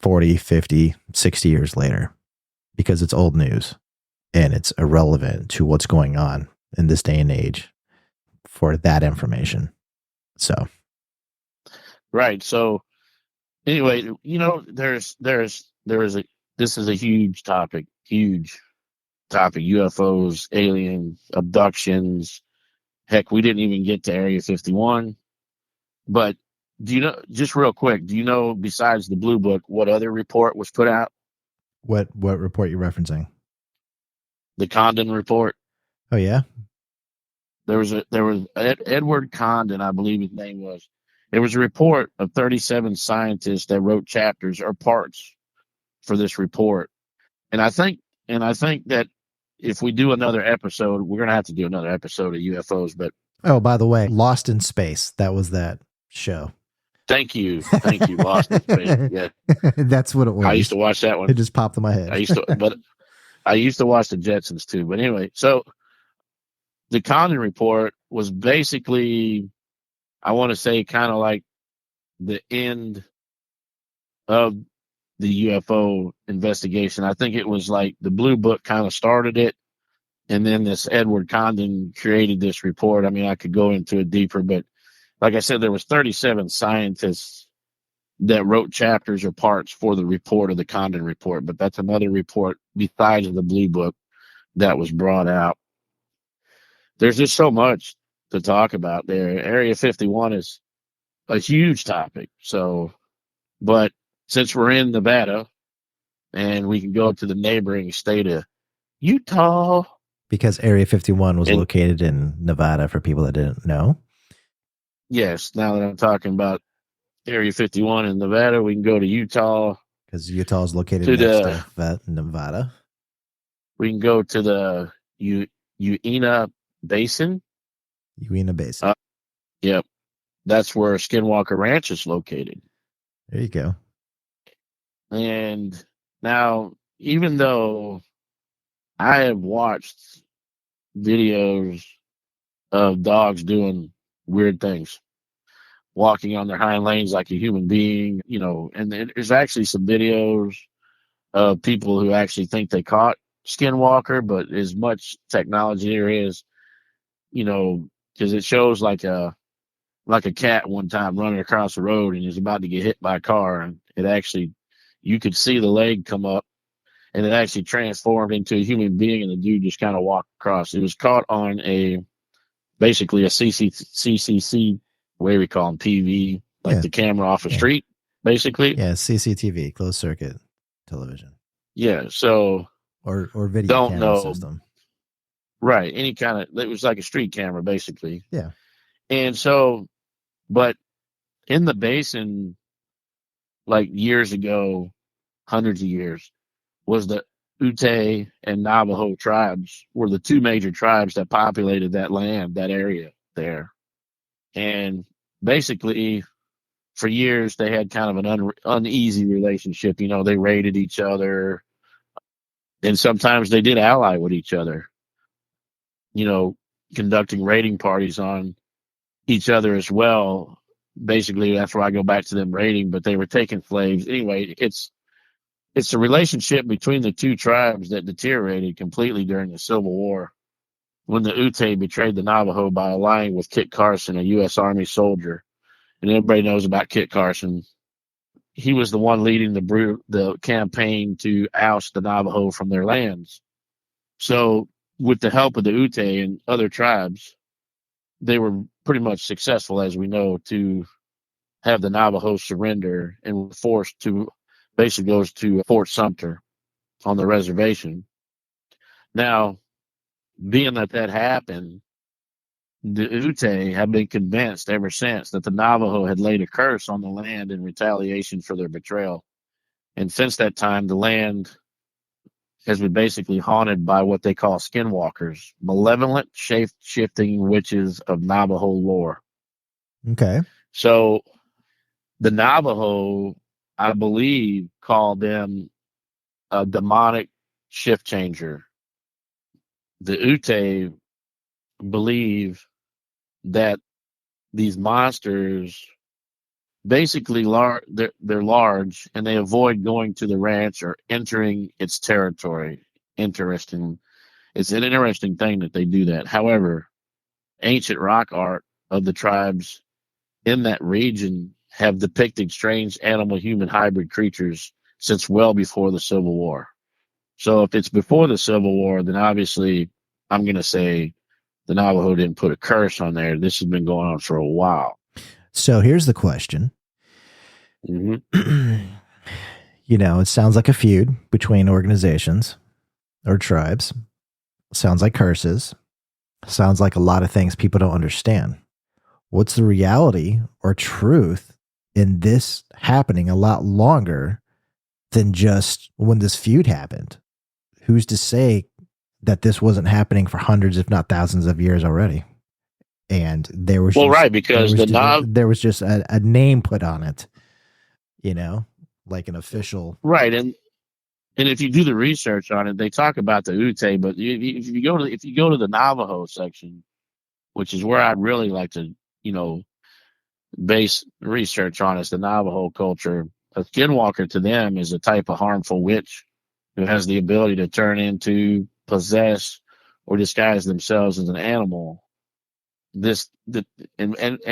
40, 50, 60 years later, because it's old news and it's irrelevant to what's going on in this day and age for that information. So. Right. So anyway, this is a huge topic, UFOs, alien abductions. Heck, we didn't even get to Area 51. But just real quick, do you know, besides the Blue Book, what other report was put out? What report are you referencing? The Condon report. Oh, yeah? There was Edward Condon, I believe his name was. There was a report of 37 scientists that wrote chapters or parts for this report. And I think that if we do another episode, we're going to have to do another episode of UFOs. But oh, by the way, Lost in Space. That was that show. Thank you, Lost in Space. Yeah, that's what it was. I used to watch that one. It just popped in my head. I used to watch the Jetsons too. But anyway, so the Condon report was basically, I want to say, kind of like the end of the UFO investigation. I think it was like the Blue Book kind of started it, and then this Edward Condon created this report. I mean, I could go into it deeper, but like I said, there was 37 scientists that wrote chapters or parts for the report of the Condon report, but that's another report besides the Blue Book that was brought out. There's just so much to talk about there. Area 51 is a huge topic. So, but since we're in Nevada and we can go to the neighboring state of Utah. Because Area 51 was And located in Nevada for people that didn't know. yes, now that I'm talking about Area 51 in Nevada, we can go to Utah. Because Utah is located next to Nevada. We can go to the Uinta Basin. Uinta Basin. Yep. That's where Skinwalker Ranch is located. There you go. And now, even though I have watched videos of dogs doing weird things, walking on their hind legs like a human being, and there's actually some videos of people who actually think they caught Skinwalker, but as much technology there is, because it shows like a cat one time running across the road and is about to get hit by a car, and you could see the leg come up, and it actually transformed into a human being, and the dude just kind of walked across. It was caught on basically a CCC, what do we call them, TV, like the camera off a street, basically. Yeah, CCTV, closed circuit television. Yeah, so or video camera system. Right, any kind of, it was like a street camera, basically. Yeah. And so, but in the basin, like years ago, hundreds of years, was the Ute and Navajo tribes were the two major tribes that populated that land, that area there. And basically, for years, they had kind of an uneasy relationship. They raided each other, and sometimes they did ally with each other, conducting raiding parties on each other as well. Basically, that's where I go back to them raiding, but they were taking slaves. Anyway, it's the relationship between the two tribes that deteriorated completely during the Civil War, when the Ute betrayed the Navajo by allying with Kit Carson, a U.S. Army soldier. And everybody knows about Kit Carson. He was the one leading the campaign to oust the Navajo from their lands. So with the help of the Ute and other tribes, they were pretty much successful, as we know, to have the Navajo surrender and were forced to basically goes to Fort Sumter on the reservation. Now, being that happened, the Ute have been convinced ever since that the Navajo had laid a curse on the land in retaliation for their betrayal. And since that time, the land has been basically haunted by what they call skinwalkers, malevolent, shape-shifting witches of Navajo lore. Okay. So the Navajo, I believe, called them a demonic shift changer. The Ute believe that these monsters basically they're large, and they avoid going to the ranch or entering its territory. Interesting. It's an interesting thing that they do that. However, ancient rock art of the tribes in that region have depicted strange animal-human hybrid creatures since well before the Civil War. So if it's before the Civil War, then obviously I'm going to say the Navajo didn't put a curse on there. This has been going on for a while. So here's the question. Mm-hmm. It sounds like a feud between organizations or tribes. Sounds like curses. Sounds like a lot of things people don't understand. What's the reality or truth in this happening a lot longer than just when this feud happened? Who's to say that this wasn't happening for hundreds, if not thousands of years already? And there was because there was just a name put on it, like an official. Right. And if you do the research on it, they talk about the Ute, but if you go to the Navajo section, which is where I'd really like to, base research on, is the Navajo culture. A skinwalker to them is a type of harmful witch who has the ability to turn into, possess, or disguise themselves as an animal. And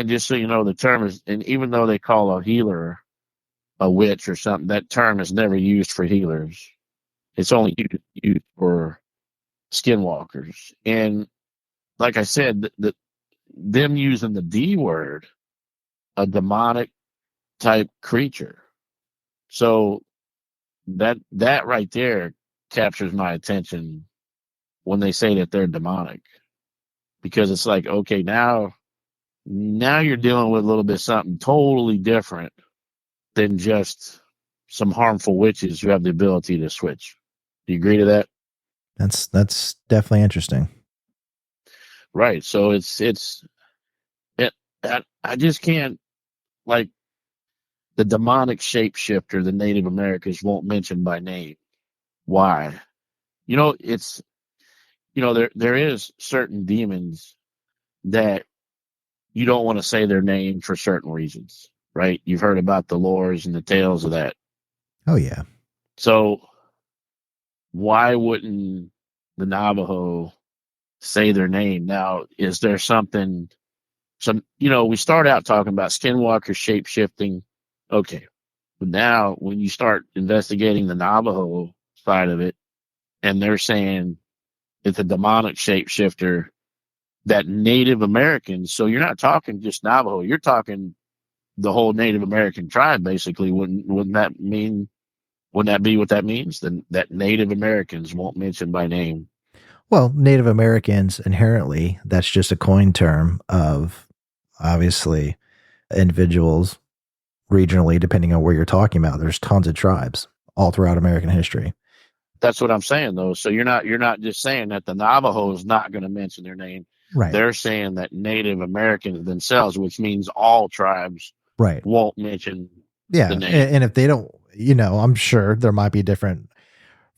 just so you know, the term is, and even though they call a healer a witch or something, that term is never used for healers. It's only used for skinwalkers. And like I said, them using the D word, a demonic type creature. So that right there captures my attention when they say that they're demonic, because it's like, okay, now you're dealing with a little bit something totally different than just some harmful witches who have the ability to switch. Do you agree to that? That's definitely interesting. Right. So it, I just can't, like, the demonic shapeshifter the Native Americans won't mention by name. Why? It's, there is certain demons that you don't want to say their name for certain reasons, right? You've heard about the lores and the tales of that. Oh yeah. So why wouldn't the Navajo say their name? Now, is there we start out talking about skinwalker shape shifting. Okay. But now when you start investigating the Navajo side of it, and they're saying it's a demonic shapeshifter that Native Americans, so you're not talking just Navajo, you're talking the whole Native American tribe, basically. Wouldn't that be what that means? Then that Native Americans won't mention by name. Well, Native Americans inherently, that's just a coin term of obviously individuals regionally, depending on where you're talking about. There's tons of tribes all throughout American history. That's what I'm saying, though. So you're not just saying that the Navajo is not going to mention their name. Right. They're saying that Native Americans themselves, which means all tribes, Right. won't mention Yeah. the name. And if they don't, I'm sure there might be different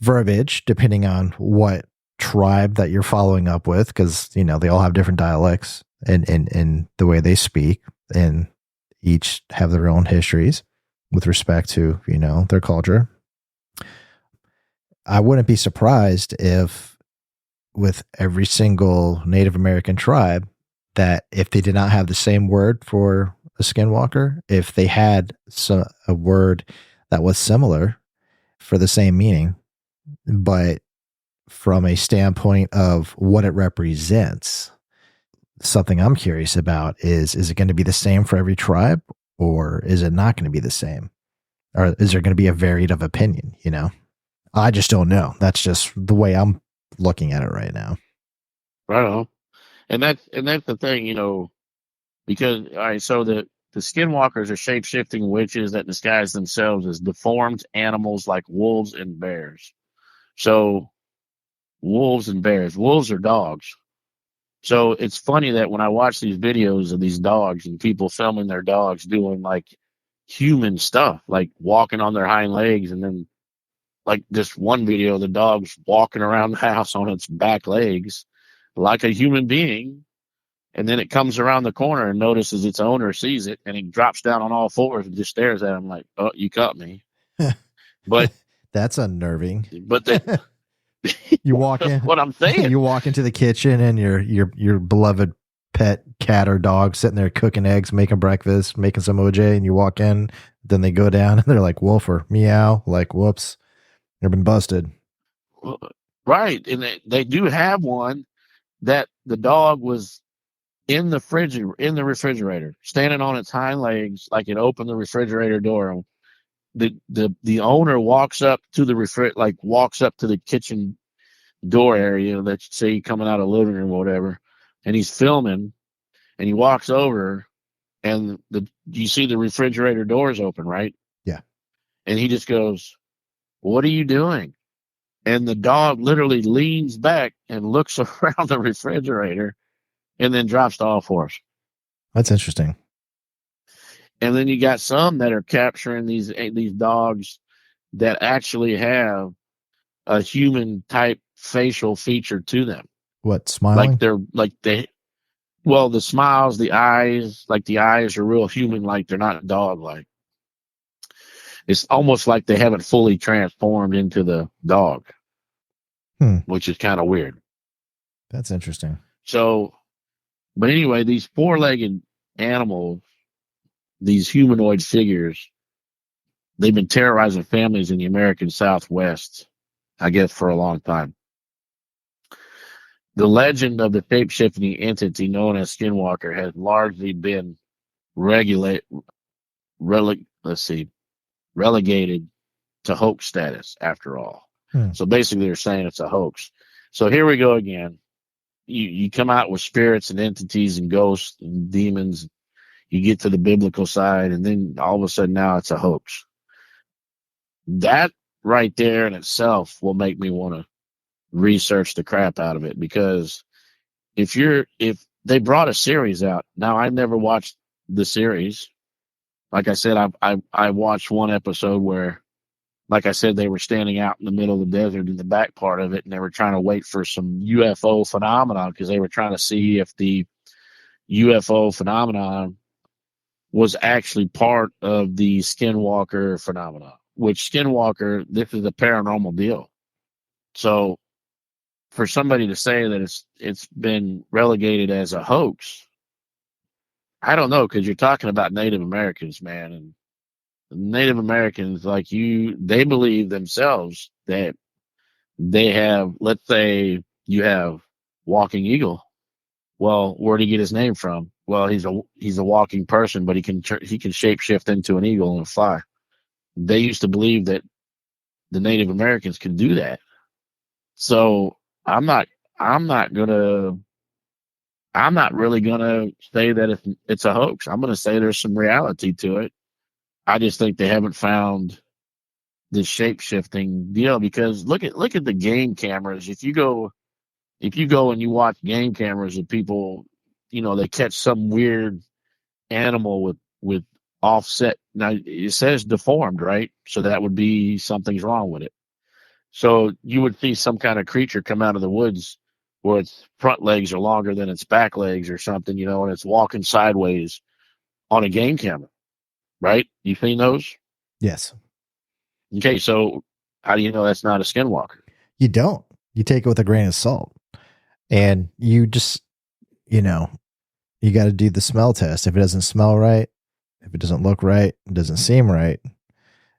verbiage depending on what tribe that you're following up with, because, they all have different dialects and the way they speak, and each have their own histories with respect to, their culture. I wouldn't be surprised if with every single Native American tribe that if they did not have the same word for a skinwalker, if they had a word that was similar for the same meaning, but from a standpoint of what it represents, something I'm curious about is it going to be the same for every tribe, or is it not going to be the same? Or is there going to be a varied of opinion, I just don't know. That's just the way I'm looking at it right now. Right on. And that's the thing, because all right, so the skinwalkers are shape shifting witches that disguise themselves as deformed animals like wolves and bears. So wolves and bears. Wolves are dogs. So it's funny that when I watch these videos of these dogs and people filming their dogs doing like human stuff, like walking on their hind legs, and then like this one video, the dog's walking around the house on its back legs like a human being. And then it comes around the corner and notices its owner sees it, and he drops down on all fours and just stares at him like, "Oh, you caught me." But That's unnerving. the You walk in, what I'm saying, you walk into the kitchen, and your beloved pet cat or dog sitting there cooking eggs, making breakfast, making some OJ, and you walk in, then they go down and they're like wolf or meow, like whoops, they've been busted. right? And they do have one that the dog was in the refrigerator, standing on its hind legs, like it opened the refrigerator door. The owner walks up to walks up to the kitchen door area that you see coming out of the living room or whatever, and he's filming, and he walks over, and you see the refrigerator doors open, right? Yeah. And he just goes, "What are you doing?" And the dog literally leans back and looks around the refrigerator, and then drops to all fours. That's interesting. And then you got some that are capturing these dogs that actually have a human type facial feature to them. What, Like smiling? the smiles, the eyes, like the eyes are real human like, they're not dog like. It's almost like they haven't fully transformed into the dog, which is kind of weird. That's interesting. So, but anyway, these four-legged animals, these humanoid figures, they've been terrorizing families in the American Southwest, I guess, for a long time. The legend of the shape-shifting entity known as Skinwalker has largely been relegated to hoax status after all. So basically they're saying it's a hoax. So here we go again. You come out with spirits and entities and ghosts and demons. You get to the biblical side, and then all of a sudden now it's a hoax. That right there in itself will make me want to research the crap out of it, because if they brought a series out, now I never watched the series. Like I said, I watched one episode where, like I said, they were standing out in the middle of the desert in the back part of it, and they were trying to wait for some UFO phenomenon because they were trying to see if the UFO phenomenon was actually part of the Skinwalker phenomenon, which Skinwalker, this is a paranormal deal. So for somebody to say that it's been relegated as a hoax, I don't know, because you're talking about Native Americans, man, and Native Americans, like they believe themselves that they have, let's say you have Walking Eagle. Well, where'd he get his name from? Well, he's a walking person, but he can shapeshift into an eagle and fly. They used to believe that the Native Americans can do that. So I'm not really gonna say that it's a hoax. I'm gonna say there's some reality to it. I just think they haven't found the shape shifting deal, because look at the game cameras. If you go and you watch game cameras of people, they catch some weird animal with offset. Now it says deformed, right? So that would be something's wrong with it. So you would see some kind of creature come out of the woods where its front legs are longer than its back legs or something, and it's walking sideways on a game camera, right? You seen those? Yes. Okay, so how do you know that's not a skinwalker? You don't. You take it with a grain of salt. And you just, you got to do the smell test. If it doesn't smell right, if it doesn't look right, it doesn't seem right,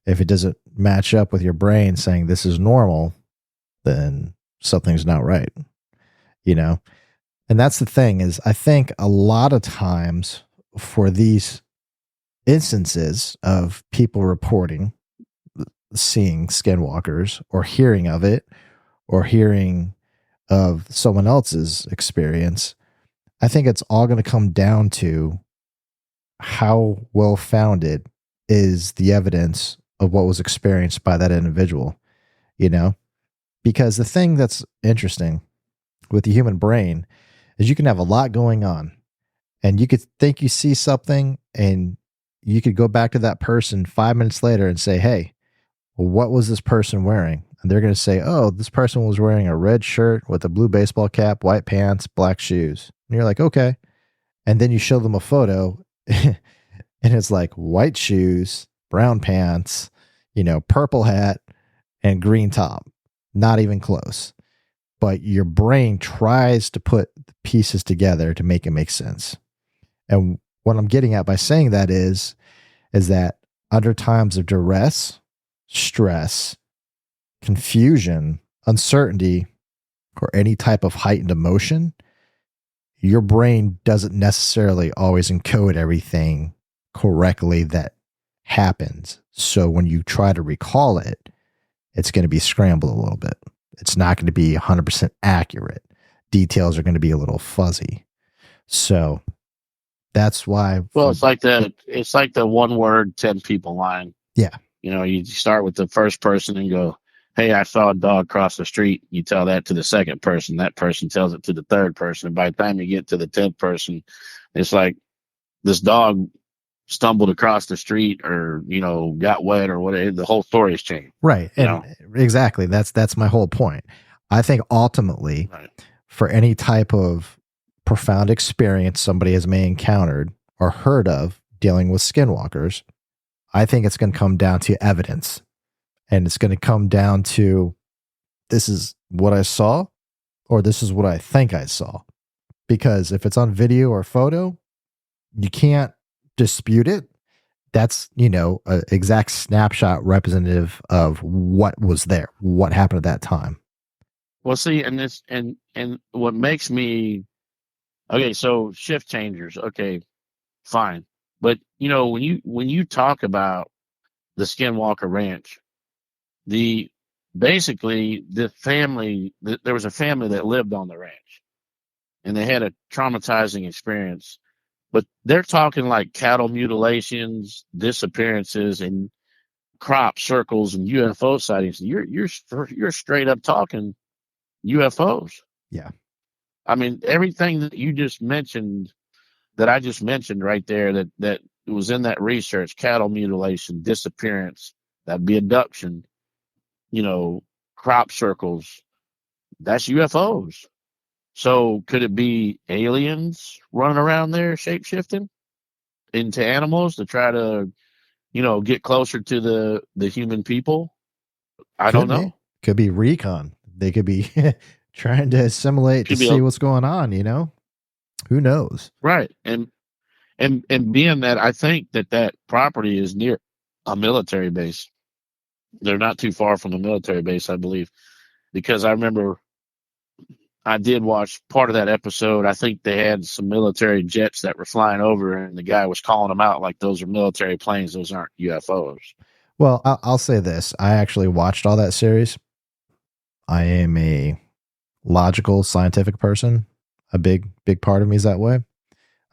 if it doesn't match up with your brain saying this is normal, then something's not right, And that's the thing, is I think a lot of times for these instances of people reporting seeing skinwalkers or hearing of it or hearing of someone else's experience, I think it's all going to come down to how well founded is the evidence of what was experienced by that individual, because the thing that's interesting with the human brain is you can have a lot going on, and you could think you see something, and you could go back to that person 5 minutes later and say, hey, well, what was this person wearing? And they're going to say, oh, this person was wearing a red shirt with a blue baseball cap, white pants, black shoes. And you're like, okay. And then you show them a photo and it's like white shoes, brown pants, purple hat and green top. Not even close. But your brain tries to put the pieces together to make it make sense. And what I'm getting at by saying that is that under times of duress, stress, confusion, uncertainty, or any type of heightened emotion, your brain doesn't necessarily always encode everything correctly that happens. So when you try to recall it, it's going to be scrambled a little bit. It's not going to be 100% accurate. Details are going to be a little fuzzy. So that's why. Well, it's like the one word, 10 people line. Yeah. You start with the first person and go, hey, I saw a dog cross the street. You tell that to the second person. That person tells it to the third person. And by the time you get to the 10th person, it's like this dog stumbled across the street or, got wet or whatever. The whole story has changed. Right. And exactly. That's my whole point. I think ultimately, for any type of profound experience somebody has may encountered or heard of dealing with skinwalkers, I think it's going to come down to evidence. And it's going to come down to, this is what I saw, or this is what I think I saw. Because if it's on video or photo, you can't dispute it. that's, an exact snapshot representative of what was there, what happened at that time. Well, see, and this and what makes me okay. So shift changers, okay, fine, but when you talk about the Skinwalker Ranch, the basically the family, there was a family that lived on the ranch, and they had a traumatizing experience. But they're talking like cattle mutilations, disappearances, and crop circles and UFO sightings. You're straight up talking UFOs. Yeah. I mean, everything that you just mentioned, that I just mentioned right there, that was in that research: cattle mutilation, disappearance, that'd be abduction, crop circles. That's UFOs. So could it be aliens running around there shape shifting into animals to try to, get closer to the human people? I don't Could be. know. Could be recon. They could be trying to assimilate to Could be see what's going on, Who knows? right. And being that I think that property is near a military base. They're not too far from a military base, I believe, because I remember I did watch part of that episode. I think they had some military jets that were flying over, and the guy was calling them out like those are military planes. Those aren't UFOs. Well, I'll say this. I actually watched all that series. I am a logical, scientific person. A big, big part of me is that way.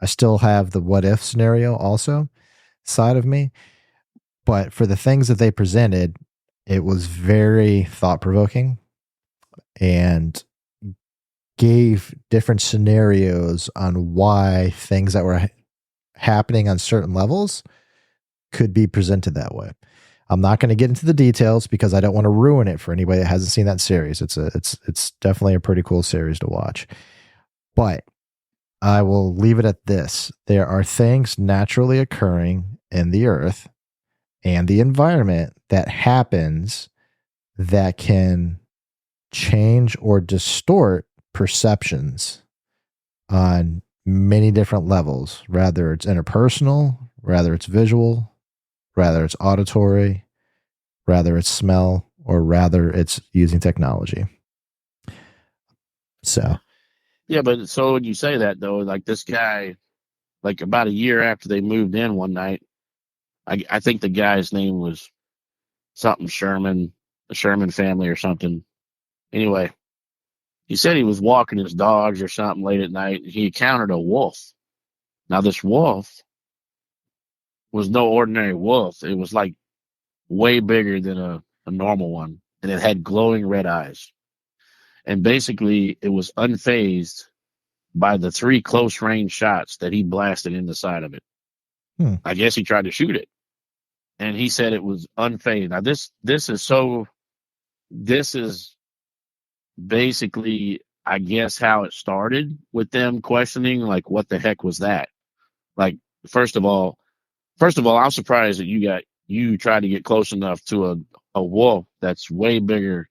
I still have the what if scenario also side of me. But for the things that they presented, it was very thought provoking and gave different scenarios on why things that were happening on certain levels could be presented that way. I'm not going to get into the details because I don't want to ruin it for anybody that hasn't seen that series. It's definitely a pretty cool series to watch. But I will leave it at this. There are things naturally occurring in the earth and the environment that happens that can change or distort perceptions on many different levels, rather it's interpersonal, rather it's visual, rather it's auditory, rather it's smell, or rather it's using technology. So, Yeah, but so when you say that though, like this guy, like about a year after they moved in one night, I think the guy's name was something Sherman, the Sherman family or something. Anyway, he said he was walking his dogs or something late at night, and he encountered a wolf. Now this wolf was no ordinary wolf. It was like way bigger than a normal one, and it had glowing red eyes. And basically, it was unfazed by the three close range shots that he blasted in the side of it. I guess he tried to shoot it, and he said it was unfazed. Now this is basically, I guess, how it started with them questioning, like, what the heck was that? Like, first of all, I'm surprised that you tried to get close enough to a wolf that's way bigger.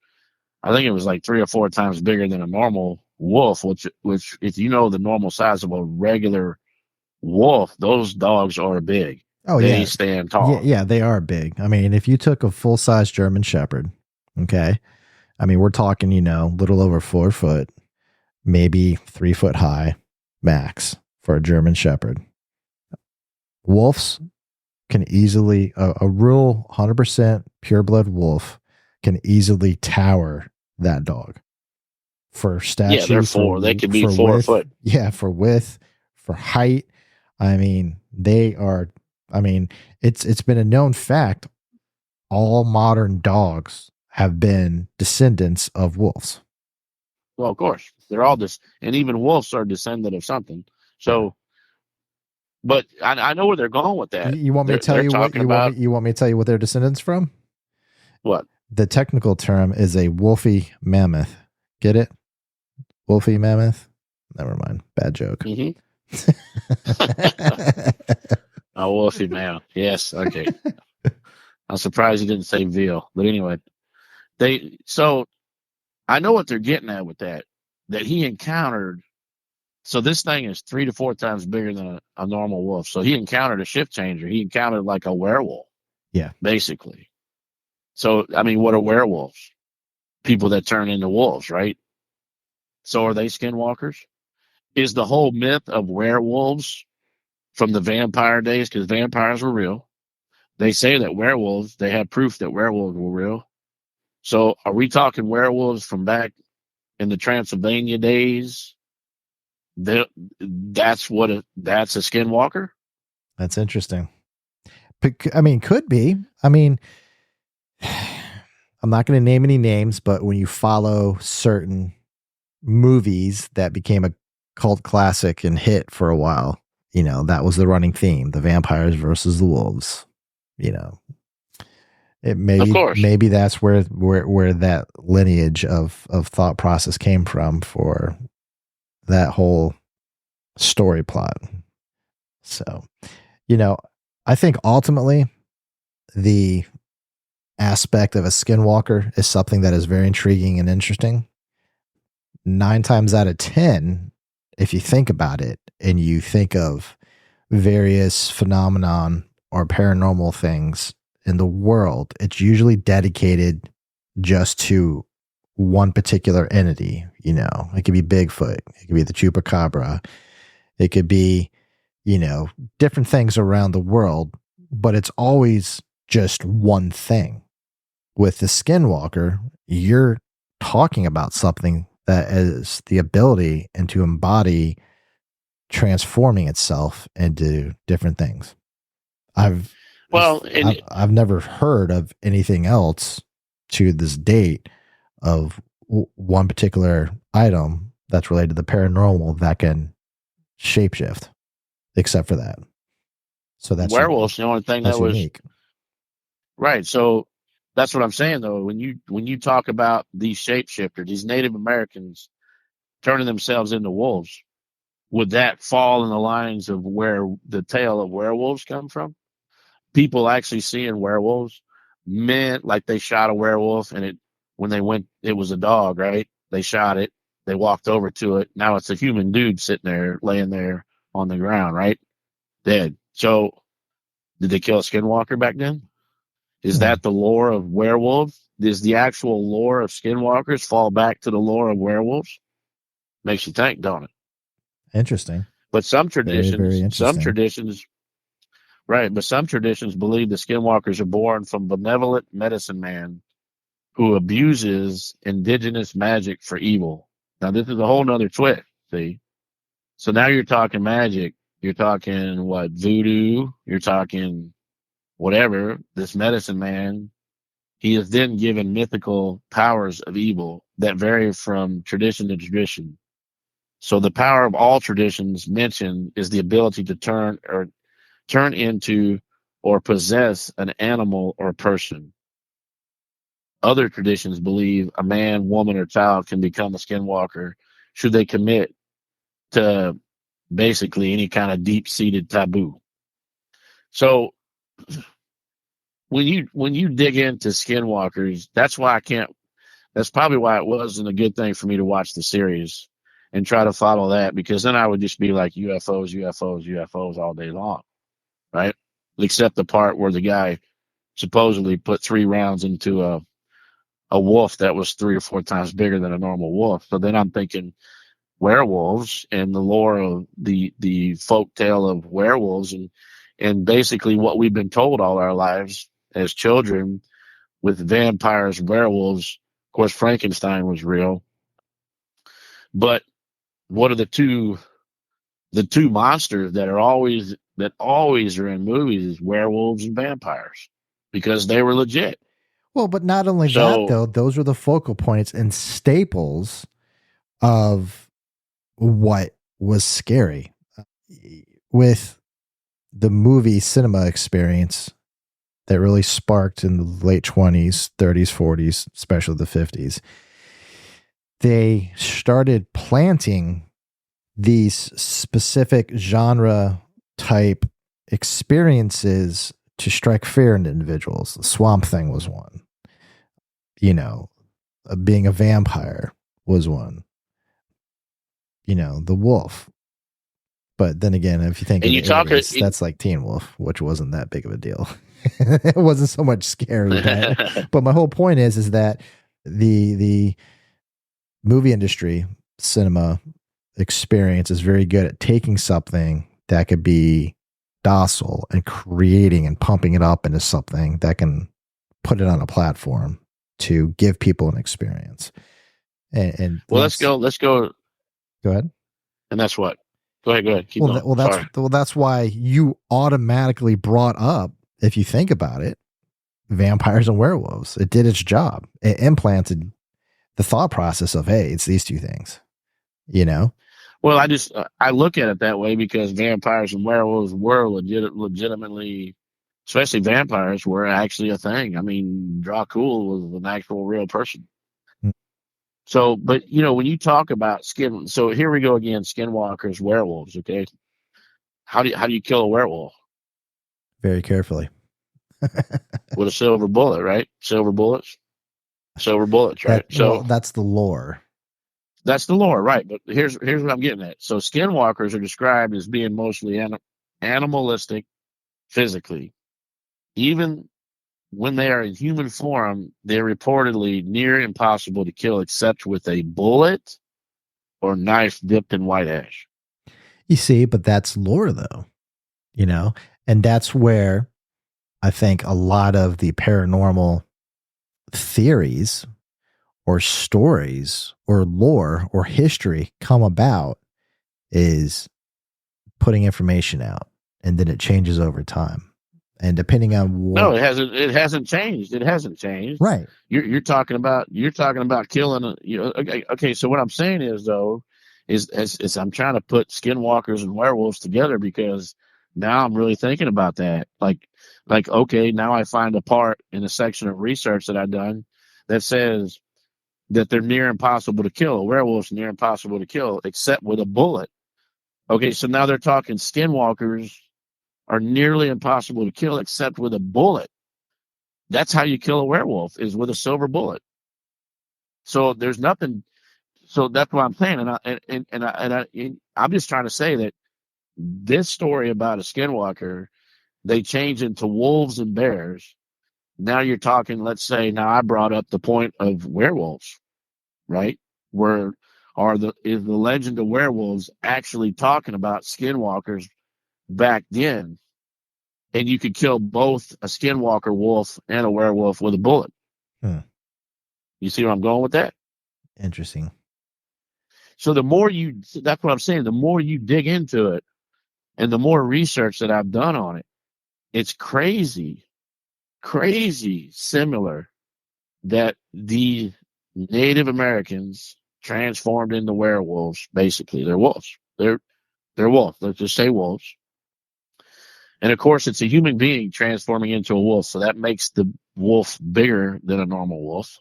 I think it was like 3 or 4 times bigger than a normal wolf, which if you know the normal size of a regular wolf, those dogs are big. oh They yeah, stand yeah, tall. yeah, they are big. I mean, if you took a full size German Shepherd, okay, I mean, we're talking, little over 4 foot, maybe 3 foot high max for a German Shepherd. Wolves can easily, a real 100% pureblood wolf can easily tower that dog for Yeah, they're stature, They could be for 4 foot. width. Yeah, for width, for height. I mean, they are, I mean, it's been a known fact. All modern dogs have been descendants of wolves. Well, of course, they're all this, and even wolves are descendant of something. Yeah. So, but I know where they're going with that. You want me to tell They're you what talking about you want me to tell you what they're descendants from? what? The technical term is a wolfy mammoth. Get it? Wolfy mammoth? Never mind. Bad joke. Mm-hmm. A wolfy man. Yes. Okay. I'm surprised he didn't say veal, but anyway, so I know what they're getting at with that. That he encountered So this thing is 3 to 4 times bigger than a normal wolf. So he encountered a shift changer. He encountered like a werewolf, Yeah. basically. So, I mean, what are werewolves? People that turn into wolves, right? So are they skinwalkers? Is the whole myth of werewolves from the vampire days, because vampires were real. They say that werewolves, they have proof that werewolves were real. So are we talking werewolves from back in the Transylvania days? That's that's a skinwalker? That's interesting. I mean, could be. I mean, I'm not going to name any names, but when you follow certain movies that became a cult classic and hit for a while, you know, that was the running theme, the vampires versus the wolves, you know. It Of course. maybe that's where that lineage of thought process came from for that whole story plot. So, you know, I think ultimately the aspect of a skinwalker is something that is very intriguing and interesting. 9 times out of 10, if you think about it and you think of various phenomenon or paranormal things in the world, it's usually dedicated just to one particular entity. You know, it could be Bigfoot, it could be the chupacabra, it could be, you know, different things around the world, but it's always just one thing. With the skinwalker, you're talking about something that is the ability and to embody transforming itself into different things. Well, and I've never heard of anything else to this date of one particular item that's related to the paranormal that can shapeshift, except for that. So werewolves, the only thing that's that was unique. right. So that's what I'm saying though. When you talk about these shapeshifters, these Native Americans turning themselves into wolves, would that fall in the lines of where the tale of werewolves come from? People actually seeing werewolves meant like they shot a werewolf and when they went, it was a dog, right? They shot it. They walked over to it. Now it's a human dude sitting there, laying there on the ground, right? Dead. So did they kill a skinwalker back then? Is Hmm. that the lore of werewolves? Does the actual lore of skinwalkers fall back to the lore of werewolves? Makes you think, don't it? Interesting. But Very, very some interesting. traditions, right? But some traditions believe the skinwalkers are born from benevolent medicine man who abuses indigenous magic for evil. Now, this is a whole nother twist, see? So now you're talking magic. You're talking what? Voodoo. You're talking whatever. This medicine man, he is then given mythical powers of evil that vary from tradition to tradition. So the power of all traditions mentioned is the ability to turn into or possess an animal or person. Other traditions believe a man, woman, or child can become a skinwalker should they commit to basically any kind of deep-seated taboo. So when you dig into skinwalkers, that's why I can't. That's probably why it wasn't a good thing for me to watch the series and try to follow that, because then I would just be like UFOs, UFOs, UFOs all day long, right? Except the part where the guy supposedly put 3 rounds into a wolf that was 3 or 4 times bigger than a normal wolf. So then I'm thinking werewolves and the lore of the folk tale of werewolves and basically what we've been told all our lives as children with vampires, werewolves. Of course, Frankenstein was real, but what are the two monsters that always are in movies is werewolves and vampires because they were legit. Well, but not only that, So though, those were the focal points and staples of what was scary. With the movie cinema experience that really sparked in the late 20s, 30s, 40s, especially the 50s, they started planting these specific genre type experiences to strike fear into individuals. The Swamp Thing was one. You know, being a vampire was one. You know, the wolf But then again, if you think And of you the talk 80s, that's like Teen Wolf, which wasn't that big of a deal. It wasn't so much scary, but my whole point is that the movie industry, cinema experience is very good at taking something that could be docile and creating and pumping it up into something that can put it on a platform to give people an experience. And well, let's go. Go ahead. And that's what. Go ahead. Keep going. Sorry. That's why you automatically brought up, if you think about it, vampires and werewolves. It did its job. It implanted the thought process of, hey, it's these two things, you know? Well, I look at it that way because vampires and werewolves were legitimately, especially vampires, were actually a thing. I mean, Dracula was an actual real person. Mm. So, but when you talk about so here we go again, skinwalkers, werewolves. Okay, how do you kill a werewolf? Very carefully. With a silver bullet, right? Silver bullets, right? That's the lore. That's the lore, right? But here's what I'm getting at. So skinwalkers are described as being mostly animalistic physically. Even when they are in human form, they're reportedly near impossible to kill except with a bullet or knife dipped in white ash. You see, but that's lore though, and that's where I think a lot of the paranormal theories or stories or lore or history come about is putting information out, and then it changes over time. And depending on what, no, it hasn't changed. It hasn't changed. Right. You're talking about killing. Okay. So what I'm saying is though, is I'm trying to put skinwalkers and werewolves together because now I'm really thinking about that. Like okay, now I find a part in a section of research that I've done that says that they're near impossible to kill. A werewolf's near impossible to kill except with a bullet. Okay, so now they're talking skinwalkers are nearly impossible to kill except with a bullet. That's how you kill a werewolf, is with a silver bullet. So there's nothing. So that's what I'm saying, I'm just trying to say that this story about a skinwalker, they change into wolves and bears. Now you're talking. Let's say now I brought up the point of werewolves, right? Where is the legend of werewolves actually talking about skinwalkers back then? And you could kill both a skinwalker wolf and a werewolf with a bullet. You see where I'm going with that? Interesting. So that's what I'm saying. The more you dig into it and the more research that I've done on it, it's crazy similar that the Native Americans transformed into werewolves. Basically, they're wolves. They're wolves. Let's just say wolves. And of course, it's a human being transforming into a wolf. So that makes the wolf bigger than a normal wolf.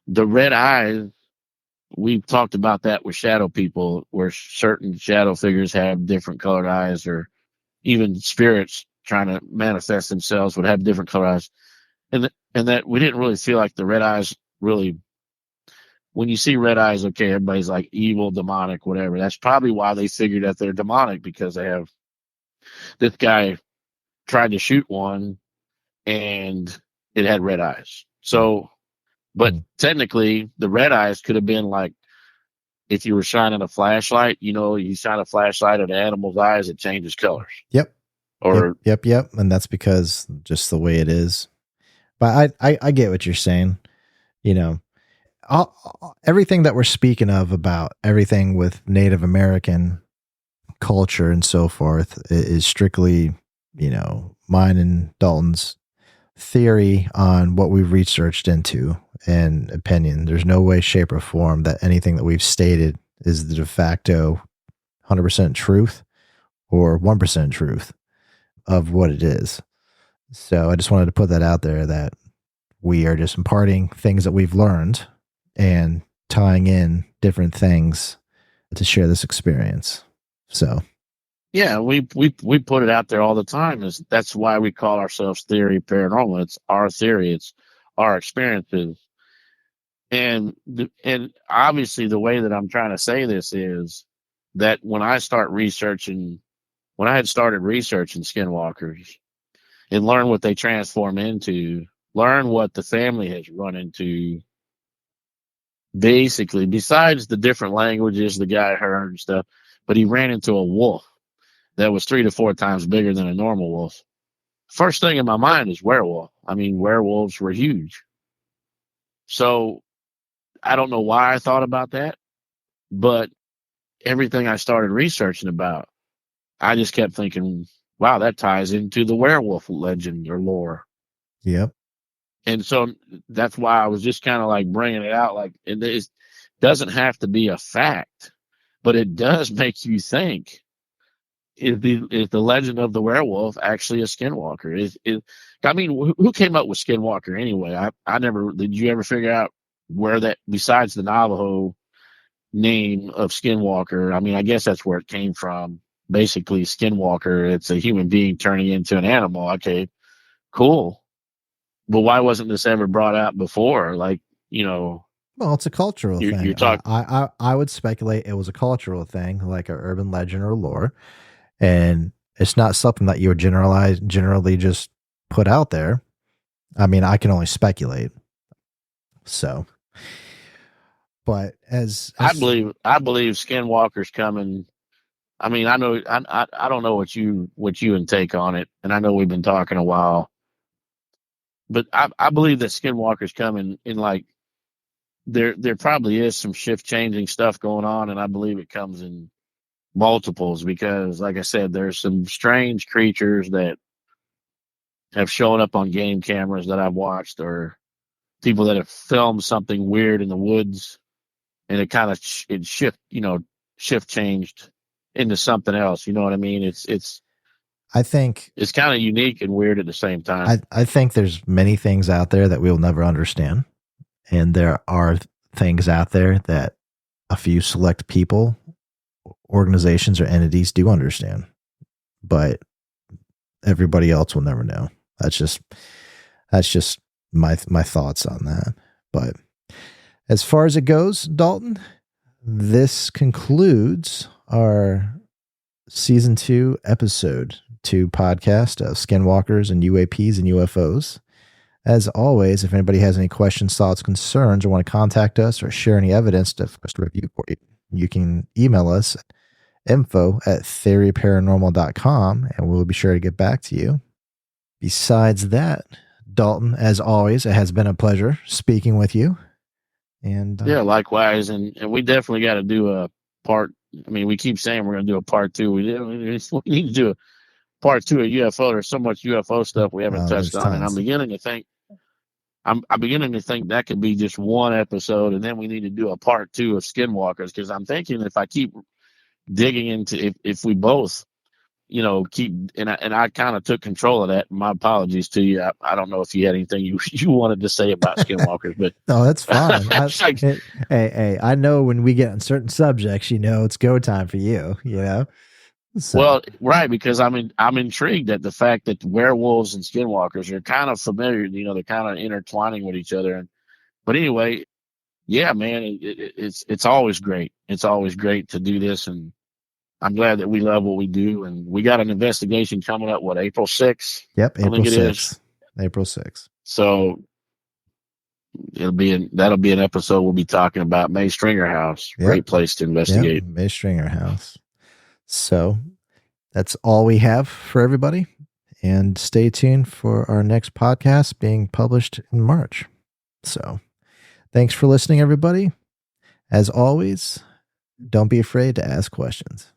The red eyes, we've talked about that with shadow people, where certain shadow figures have different colored eyes, or even spirits trying to manifest themselves would have different colored eyes. And that we didn't really feel like the red eyes really, when you see red eyes, okay, everybody's like evil, demonic, whatever. That's probably why they figured that they're demonic, because they have this guy tried to shoot one and it had red eyes. So, but technically the red eyes could have been like, if you were shining a flashlight, you shine a flashlight at an animal's eyes, it changes colors. Yep. Or yep. And that's because just the way it is. But I get what you're saying. Everything that we're speaking of about everything with Native American culture and so forth is strictly, mine and Dalton's theory on what we've researched into and opinion. There's no way, shape, or form that anything that we've stated is the de facto 100% truth or 1% truth of what it is. So I just wanted to put that out there, that we are just imparting things that we've learned and tying in different things to share this experience. So yeah, we put it out there all the time. That's why we call ourselves Theory Paranormal. It's our theory. It's our experiences. And obviously the way that I'm trying to say this is that when I had started researching skinwalkers and learn what they transform into, learn what the family has run into, basically, besides the different languages the guy heard and stuff, but he ran into a wolf that was 3 to 4 times bigger than a normal wolf. First thing in my mind is werewolf. I mean, werewolves were huge. So I don't know why I thought about that, but everything I started researching about, I just kept thinking, wow, that ties into the werewolf legend or lore. Yep. And so that's why I was just kind of like bringing it out. Like, it doesn't have to be a fact, but it does make you think. Is the legend of the werewolf actually a skinwalker? I mean, who came up with skinwalker anyway? I never, did you ever figure out where that, besides the Navajo name of skinwalker? I mean, I guess that's where it came from. Basically, skinwalker, it's a human being turning into an animal. Okay, cool. But why wasn't this ever brought out before? Like, Well, it's a cultural you're thing. talking. I would speculate it was a cultural thing, like an urban legend or lore, and it's not something that you would generally just put out there. I mean, I can only speculate. So, but I believe skinwalkers coming. I mean, I know I don't know what you and take on it, and I know we've been talking a while, but I believe that skinwalkers coming in, like, there probably is some shift changing stuff going on, and I believe it comes in multiples because, like I said, there's some strange creatures that have shown up on game cameras that I've watched, or people that have filmed something weird in the woods, and it kind of shift changed into something else. You know what I mean? I think it's kind of unique and weird at the same time. I think there's many things out there that we'll never understand, and there are things out there that a few select people, organizations, or entities do understand, but everybody else will never know. That's just my thoughts on that. But as far as it goes, Dalton, this concludes our season 2, episode 2 podcast of Skinwalkers and UAPs and UFOs. As always, if anybody has any questions, thoughts, concerns, or want to contact us or share any evidence for us to review for you, you can email us at info@theoryparanormal.com, and we'll be sure to get back to you. Besides that, Dalton, as always, it has been a pleasure speaking with you. And yeah, likewise. And we definitely got to do a part. I mean, we keep saying we're going to do a part 2. We need to do a part 2 of UFO. There's so much UFO stuff we haven't touched on, and I'm beginning to think that could be just one episode, and then we need to do a part 2 of Skinwalkers, because I'm thinking if I keep digging into, if we both, keep, and I kind of took control of that. My apologies to you. I don't know if you had anything you wanted to say about Skinwalkers, but no, that's fine. Hey, I know when we get on certain subjects, it's go time for you. So. Well, right, because I'm intrigued at the fact that the werewolves and skinwalkers are kind of familiar. They're kind of intertwining with each other. But anyway, yeah, man, it's always great. It's always great to do this, and I'm glad that we love what we do. And we got an investigation coming up. What, April 6th? Yep, April 6th. April 6th. So that'll be an episode we'll be talking about May Stringer House. Yep. Great place to investigate. Yep, May Stringer House. So that's all we have for everybody. And stay tuned for our next podcast being published in March. So thanks for listening, everybody. As always, don't be afraid to ask questions.